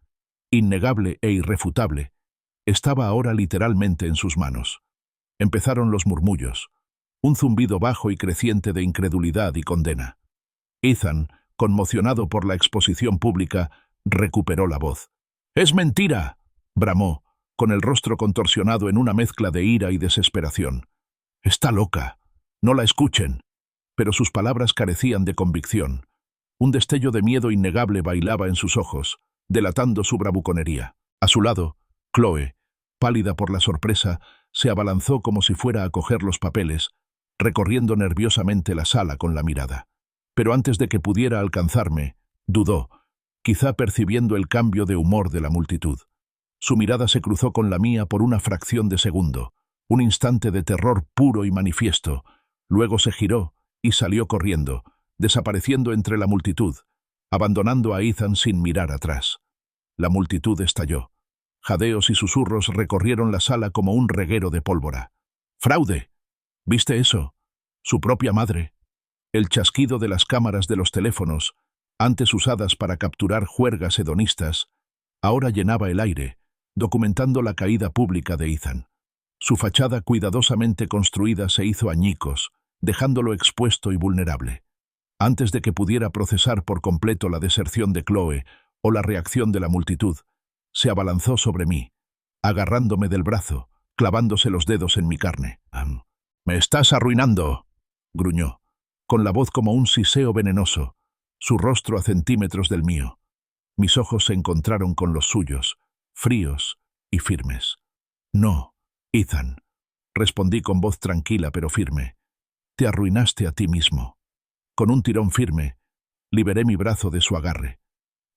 A: innegable e irrefutable, estaba ahora literalmente en sus manos. Empezaron los murmullos, un zumbido bajo y creciente de incredulidad y condena. Ethan, conmocionado por la exposición pública, recuperó la voz. «¡Es mentira!», bramó, con el rostro contorsionado en una mezcla de ira y desesperación. «Está loca. No la escuchen». Pero sus palabras carecían de convicción. Un destello de miedo innegable bailaba en sus ojos, delatando su bravuconería. A su lado, Chloe, pálida por la sorpresa, se abalanzó como si fuera a coger los papeles, recorriendo nerviosamente la sala con la mirada. Pero antes de que pudiera alcanzarme, dudó, quizá percibiendo el cambio de humor de la multitud. Su mirada se cruzó con la mía por una fracción de segundo, un instante de terror puro y manifiesto. Luego se giró y salió corriendo, desapareciendo entre la multitud, abandonando a Ethan sin mirar atrás. La multitud estalló. Jadeos y susurros recorrieron la sala como un reguero de pólvora. «¡Fraude! ¿Viste eso? Su propia madre». El chasquido de las cámaras de los teléfonos, antes usadas para capturar juergas hedonistas, ahora llenaba el aire, documentando la caída pública de Ethan. Su fachada cuidadosamente construida se hizo añicos, dejándolo expuesto y vulnerable. Antes de que pudiera procesar por completo la deserción de Chloe o la reacción de la multitud, se abalanzó sobre mí, agarrándome del brazo, clavándose los dedos en mi carne. «¡Me estás arruinando!», gruñó, con la voz como un siseo venenoso, su rostro a centímetros del mío. Mis ojos se encontraron con los suyos, fríos y firmes. «No, Ethan», respondí con voz tranquila pero firme. «Te arruinaste a ti mismo». Con un tirón firme, liberé mi brazo de su agarre.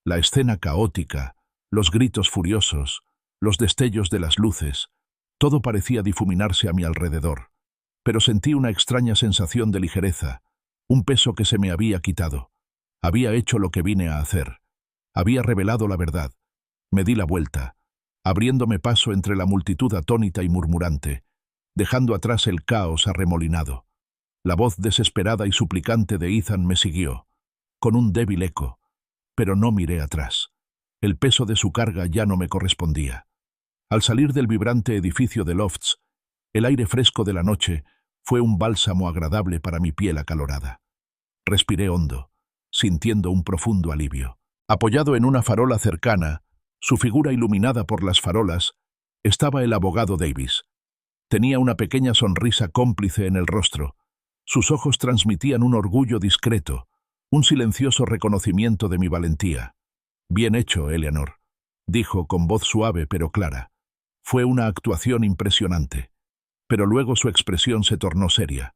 A: La escena caótica, los gritos furiosos, los destellos de las luces, todo parecía difuminarse a mi alrededor. Pero sentí una extraña sensación de ligereza, un peso que se me había quitado. Había hecho lo que vine a hacer. Había revelado la verdad. Me di la vuelta, abriéndome paso entre la multitud atónita y murmurante, dejando atrás el caos arremolinado. La voz desesperada y suplicante de Ethan me siguió, con un débil eco, pero no miré atrás. El peso de su carga ya no me correspondía. Al salir del vibrante edificio de lofts, el aire fresco de la noche fue un bálsamo agradable para mi piel acalorada. Respiré hondo, sintiendo un profundo alivio. Apoyado en una farola cercana, su figura iluminada por las farolas, estaba el abogado Davis. Tenía una pequeña sonrisa cómplice en el rostro. Sus ojos transmitían un orgullo discreto, un silencioso reconocimiento de mi valentía. «Bien hecho, Eleanor», dijo con voz suave pero clara. Fue una actuación impresionante. Pero luego su expresión se tornó seria.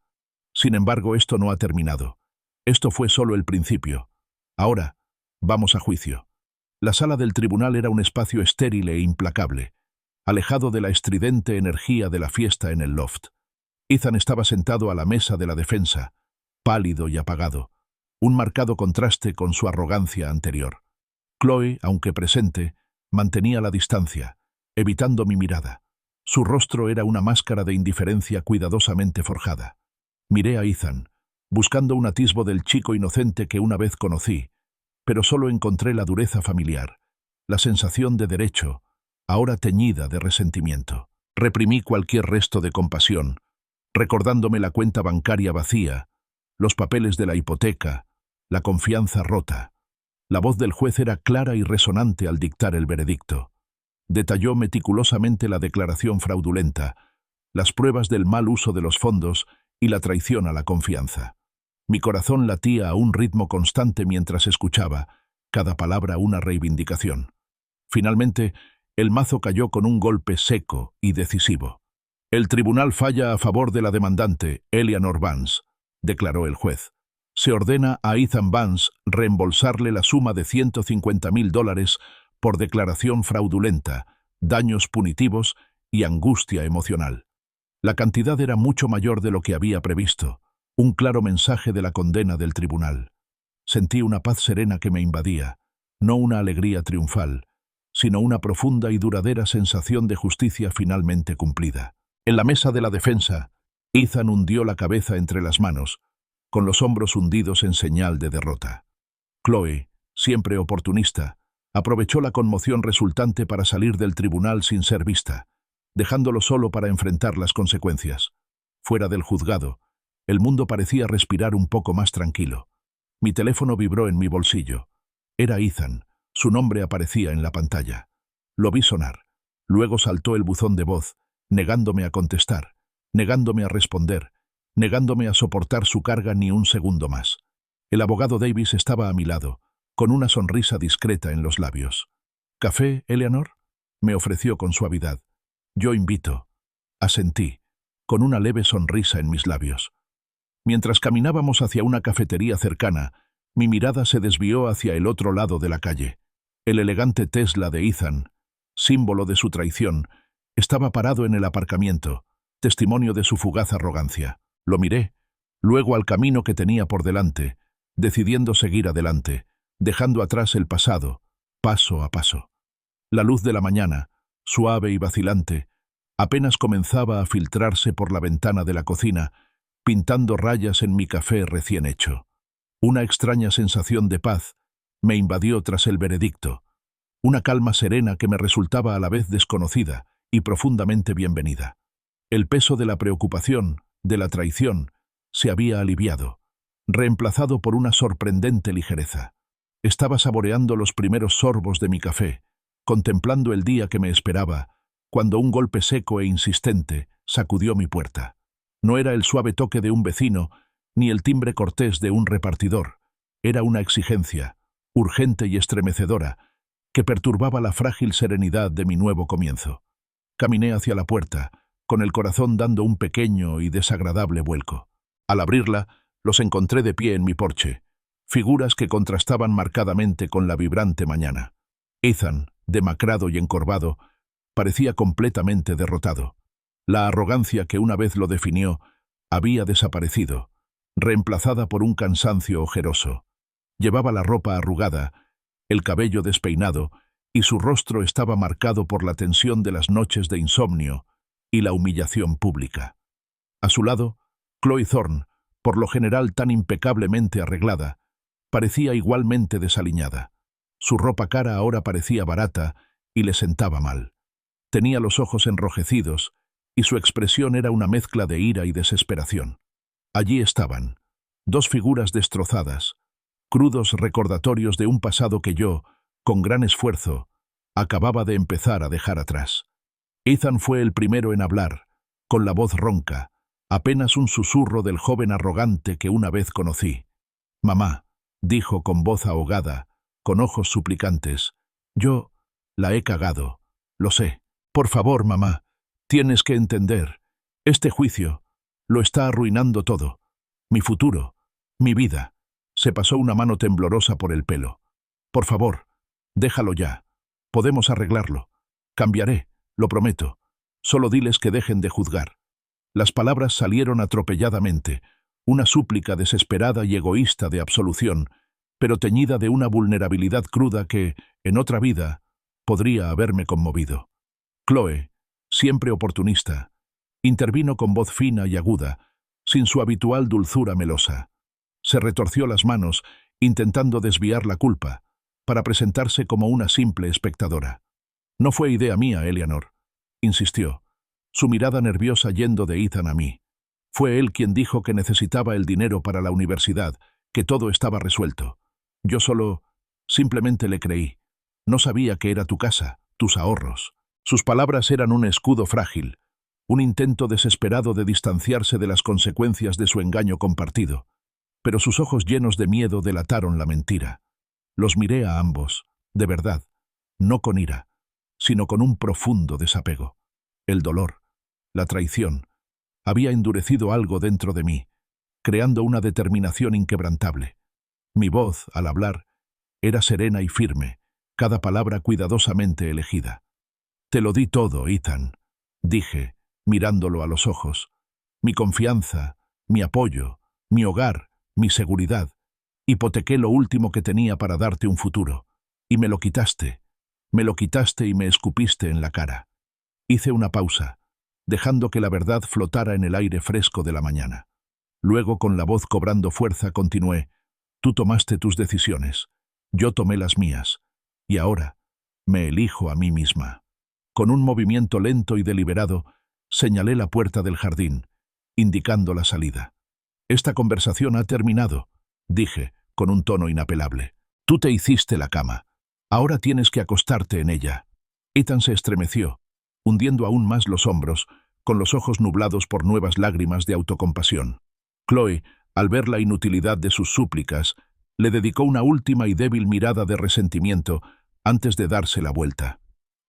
A: «Sin embargo, esto no ha terminado. Esto fue solo el principio. Ahora, vamos a juicio». La sala del tribunal era un espacio estéril e implacable, alejado de la estridente energía de la fiesta en el loft. Ethan estaba sentado a la mesa de la defensa, pálido y apagado, un marcado contraste con su arrogancia anterior. Chloe, aunque presente, mantenía la distancia, evitando mi mirada. Su rostro era una máscara de indiferencia cuidadosamente forjada. Miré a Ethan, buscando un atisbo del chico inocente que una vez conocí, pero solo encontré la dureza familiar, la sensación de derecho, ahora teñida de resentimiento. Reprimí cualquier resto de compasión, recordándome la cuenta bancaria vacía, los papeles de la hipoteca, la confianza rota. La voz del juez era clara y resonante al dictar el veredicto. Detalló meticulosamente la declaración fraudulenta, las pruebas del mal uso de los fondos y la traición a la confianza. Mi corazón latía a un ritmo constante mientras escuchaba, cada palabra una reivindicación. Finalmente, el mazo cayó con un golpe seco y decisivo. «El tribunal falla a favor de la demandante, Eleanor Vance», declaró el juez. «Se ordena a Ethan Vance reembolsarle la suma de $150.000 por declaración fraudulenta, daños punitivos y angustia emocional». La cantidad era mucho mayor de lo que había previsto, un claro mensaje de la condena del tribunal. Sentí una paz serena que me invadía, no una alegría triunfal, sino una profunda y duradera sensación de justicia finalmente cumplida. En la mesa de la defensa, Ethan hundió la cabeza entre las manos, con los hombros hundidos en señal de derrota. Chloe, siempre oportunista, aprovechó la conmoción resultante para salir del tribunal sin ser vista, dejándolo solo para enfrentar las consecuencias. Fuera del juzgado, el mundo parecía respirar un poco más tranquilo. Mi teléfono vibró en mi bolsillo. Era Ethan. Su nombre aparecía en la pantalla. Lo vi sonar. Luego saltó el buzón de voz, negándome a contestar, negándome a responder, negándome a soportar su carga ni un segundo más. El abogado Davis estaba a mi lado, con una sonrisa discreta en los labios. «¿Café, Eleanor?», me ofreció con suavidad. «Yo invito». Asentí, con una leve sonrisa en mis labios. Mientras caminábamos hacia una cafetería cercana, mi mirada se desvió hacia el otro lado de la calle. El elegante Tesla de Ethan, símbolo de su traición, estaba parado en el aparcamiento, testimonio de su fugaz arrogancia. Lo miré, luego al camino que tenía por delante, decidiendo seguir adelante, dejando atrás el pasado, paso a paso. La luz de la mañana, suave y vacilante, apenas comenzaba a filtrarse por la ventana de la cocina, pintando rayas en mi café recién hecho. Una extraña sensación de paz me invadió tras el veredicto, una calma serena que me resultaba a la vez desconocida y profundamente bienvenida. El peso de la preocupación, de la traición, se había aliviado, reemplazado por una sorprendente ligereza. Estaba saboreando los primeros sorbos de mi café, contemplando el día que me esperaba, cuando un golpe seco e insistente sacudió mi puerta. No era el suave toque de un vecino, ni el timbre cortés de un repartidor. Era una exigencia, urgente y estremecedora, que perturbaba la frágil serenidad de mi nuevo comienzo. Caminé hacia la puerta, con el corazón dando un pequeño y desagradable vuelco. Al abrirla, los encontré de pie en mi porche, figuras que contrastaban marcadamente con la vibrante mañana. Ethan, demacrado y encorvado, parecía completamente derrotado. La arrogancia que una vez lo definió había desaparecido, reemplazada por un cansancio ojeroso. Llevaba la ropa arrugada, el cabello despeinado, y su rostro estaba marcado por la tensión de las noches de insomnio y la humillación pública. A su lado, Chloe Thorne, por lo general tan impecablemente arreglada, parecía igualmente desaliñada. Su ropa cara ahora parecía barata y le sentaba mal. Tenía los ojos enrojecidos y su expresión era una mezcla de ira y desesperación. Allí estaban, dos figuras destrozadas, crudos recordatorios de un pasado que yo, con gran esfuerzo, acababa de empezar a dejar atrás. Ethan fue el primero en hablar, con la voz ronca, apenas un susurro del joven arrogante que una vez conocí. «Mamá», dijo con voz ahogada, con ojos suplicantes, «yo la he cagado, lo sé. Por favor, mamá, tienes que entender. Este juicio lo está arruinando todo. Mi futuro, mi vida». Se pasó una mano temblorosa por el pelo. «Por favor, déjalo ya. Podemos arreglarlo. Cambiaré, lo prometo. Solo diles que dejen de juzgar». Las palabras salieron atropelladamente, una súplica desesperada y egoísta de absolución, pero teñida de una vulnerabilidad cruda que, en otra vida, podría haberme conmovido. Chloe, siempre oportunista, intervino con voz fina y aguda, sin su habitual dulzura melosa. Se retorció las manos, intentando desviar la culpa, para presentarse como una simple espectadora. «No fue idea mía, Eleanor», insistió, su mirada nerviosa yendo de Ethan a mí. «Fue él quien dijo que necesitaba el dinero para la universidad, que todo estaba resuelto. Yo simplemente le creí. No sabía que era tu casa, tus ahorros». Sus palabras eran un escudo frágil, un intento desesperado de distanciarse de las consecuencias de su engaño compartido. Pero sus ojos llenos de miedo delataron la mentira. Los miré a ambos, de verdad, no con ira, sino con un profundo desapego. El dolor, la traición, había endurecido algo dentro de mí, creando una determinación inquebrantable. Mi voz, al hablar, era serena y firme, cada palabra cuidadosamente elegida. «Te lo di todo, Ethan», dije, mirándolo a los ojos. «Mi confianza, mi apoyo, mi hogar, mi seguridad. Hipotequé lo último que tenía para darte un futuro, y me lo quitaste. Me lo quitaste y me escupiste en la cara. Hice una pausa, dejando que la verdad flotara en el aire fresco de la mañana. Luego, con la voz cobrando fuerza, continué. Tú tomaste tus decisiones. Yo tomé las mías. Y ahora me elijo a mí misma. Con un movimiento lento y deliberado, señalé la puerta del jardín, indicando la salida. Esta conversación ha terminado, dije, con un tono inapelable. Tú te hiciste la cama. Ahora tienes que acostarte en ella. Ethan se estremeció, hundiendo aún más los hombros, con los ojos nublados por nuevas lágrimas de autocompasión. Chloe, al ver la inutilidad de sus súplicas, le dedicó una última y débil mirada de resentimiento antes de darse la vuelta.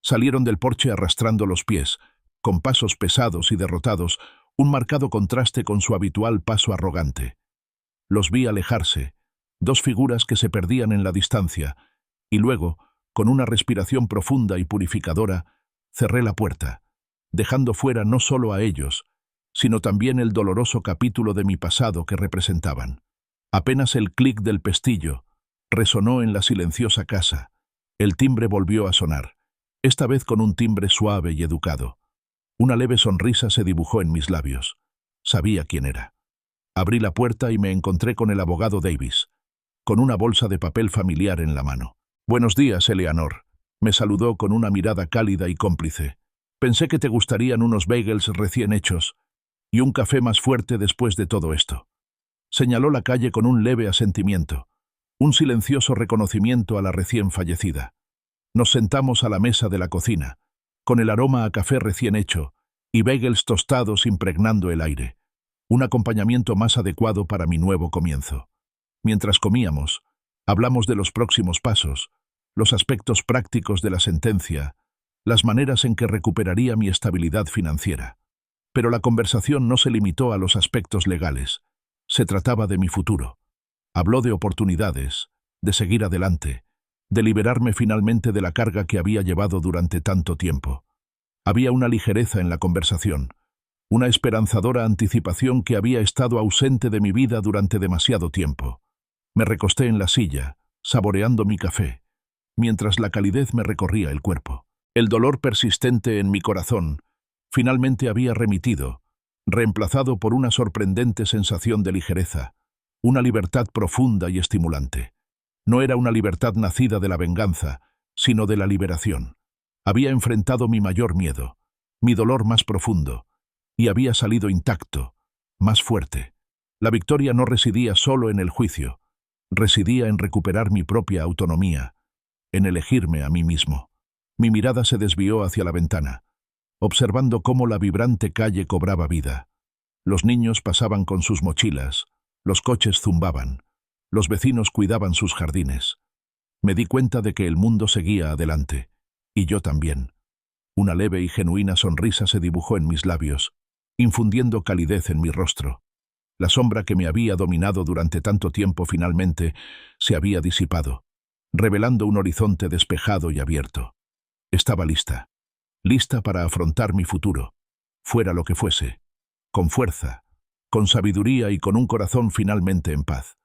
A: Salieron del porche arrastrando los pies, con pasos pesados y derrotados, un marcado contraste con su habitual paso arrogante. Los vi alejarse, dos figuras que se perdían en la distancia, y luego, con una respiración profunda y purificadora, cerré la puerta, dejando fuera no solo a ellos, sino también el doloroso capítulo de mi pasado que representaban. Apenas el clic del pestillo resonó en la silenciosa casa. El timbre volvió a sonar, esta vez con un timbre suave y educado. Una leve sonrisa se dibujó en mis labios. Sabía quién era. Abrí la puerta y me encontré con el abogado Davis, con una bolsa de papel familiar en la mano. «Buenos días, Eleanor», me saludó con una mirada cálida y cómplice. «Pensé que te gustarían unos bagels recién hechos y un café más fuerte después de todo esto». Señaló la calle con un leve asentimiento, un silencioso reconocimiento a la recién fallecida. Nos sentamos a la mesa de la cocina, con el aroma a café recién hecho y bagels tostados impregnando el aire, un acompañamiento más adecuado para mi nuevo comienzo. Mientras comíamos, hablamos de los próximos pasos, los aspectos prácticos de la sentencia, las maneras en que recuperaría mi estabilidad financiera. Pero la conversación no se limitó a los aspectos legales. Se trataba de mi futuro. Habló de oportunidades, de seguir adelante, de liberarme finalmente de la carga que había llevado durante tanto tiempo. Había una ligereza en la conversación, una esperanzadora anticipación que había estado ausente de mi vida durante demasiado tiempo. Me recosté en la silla, saboreando mi café, mientras la calidez me recorría el cuerpo. El dolor persistente en mi corazón finalmente había remitido, reemplazado por una sorprendente sensación de ligereza, una libertad profunda y estimulante. No era una libertad nacida de la venganza, sino de la liberación. Había enfrentado mi mayor miedo, mi dolor más profundo, y había salido intacto, más fuerte. La victoria no residía solo en el juicio, residía en recuperar mi propia autonomía, en elegirme a mí mismo. Mi mirada se desvió hacia la ventana, observando cómo la vibrante calle cobraba vida. Los niños pasaban con sus mochilas, los coches zumbaban, los vecinos cuidaban sus jardines. Me di cuenta de que el mundo seguía adelante, y yo también. Una leve y genuina sonrisa se dibujó en mis labios, infundiendo calidez en mi rostro. La sombra que me había dominado durante tanto tiempo finalmente se había disipado, revelando un horizonte despejado y abierto. Estaba lista, lista para afrontar mi futuro, fuera lo que fuese, con fuerza, con sabiduría y con un corazón finalmente en paz.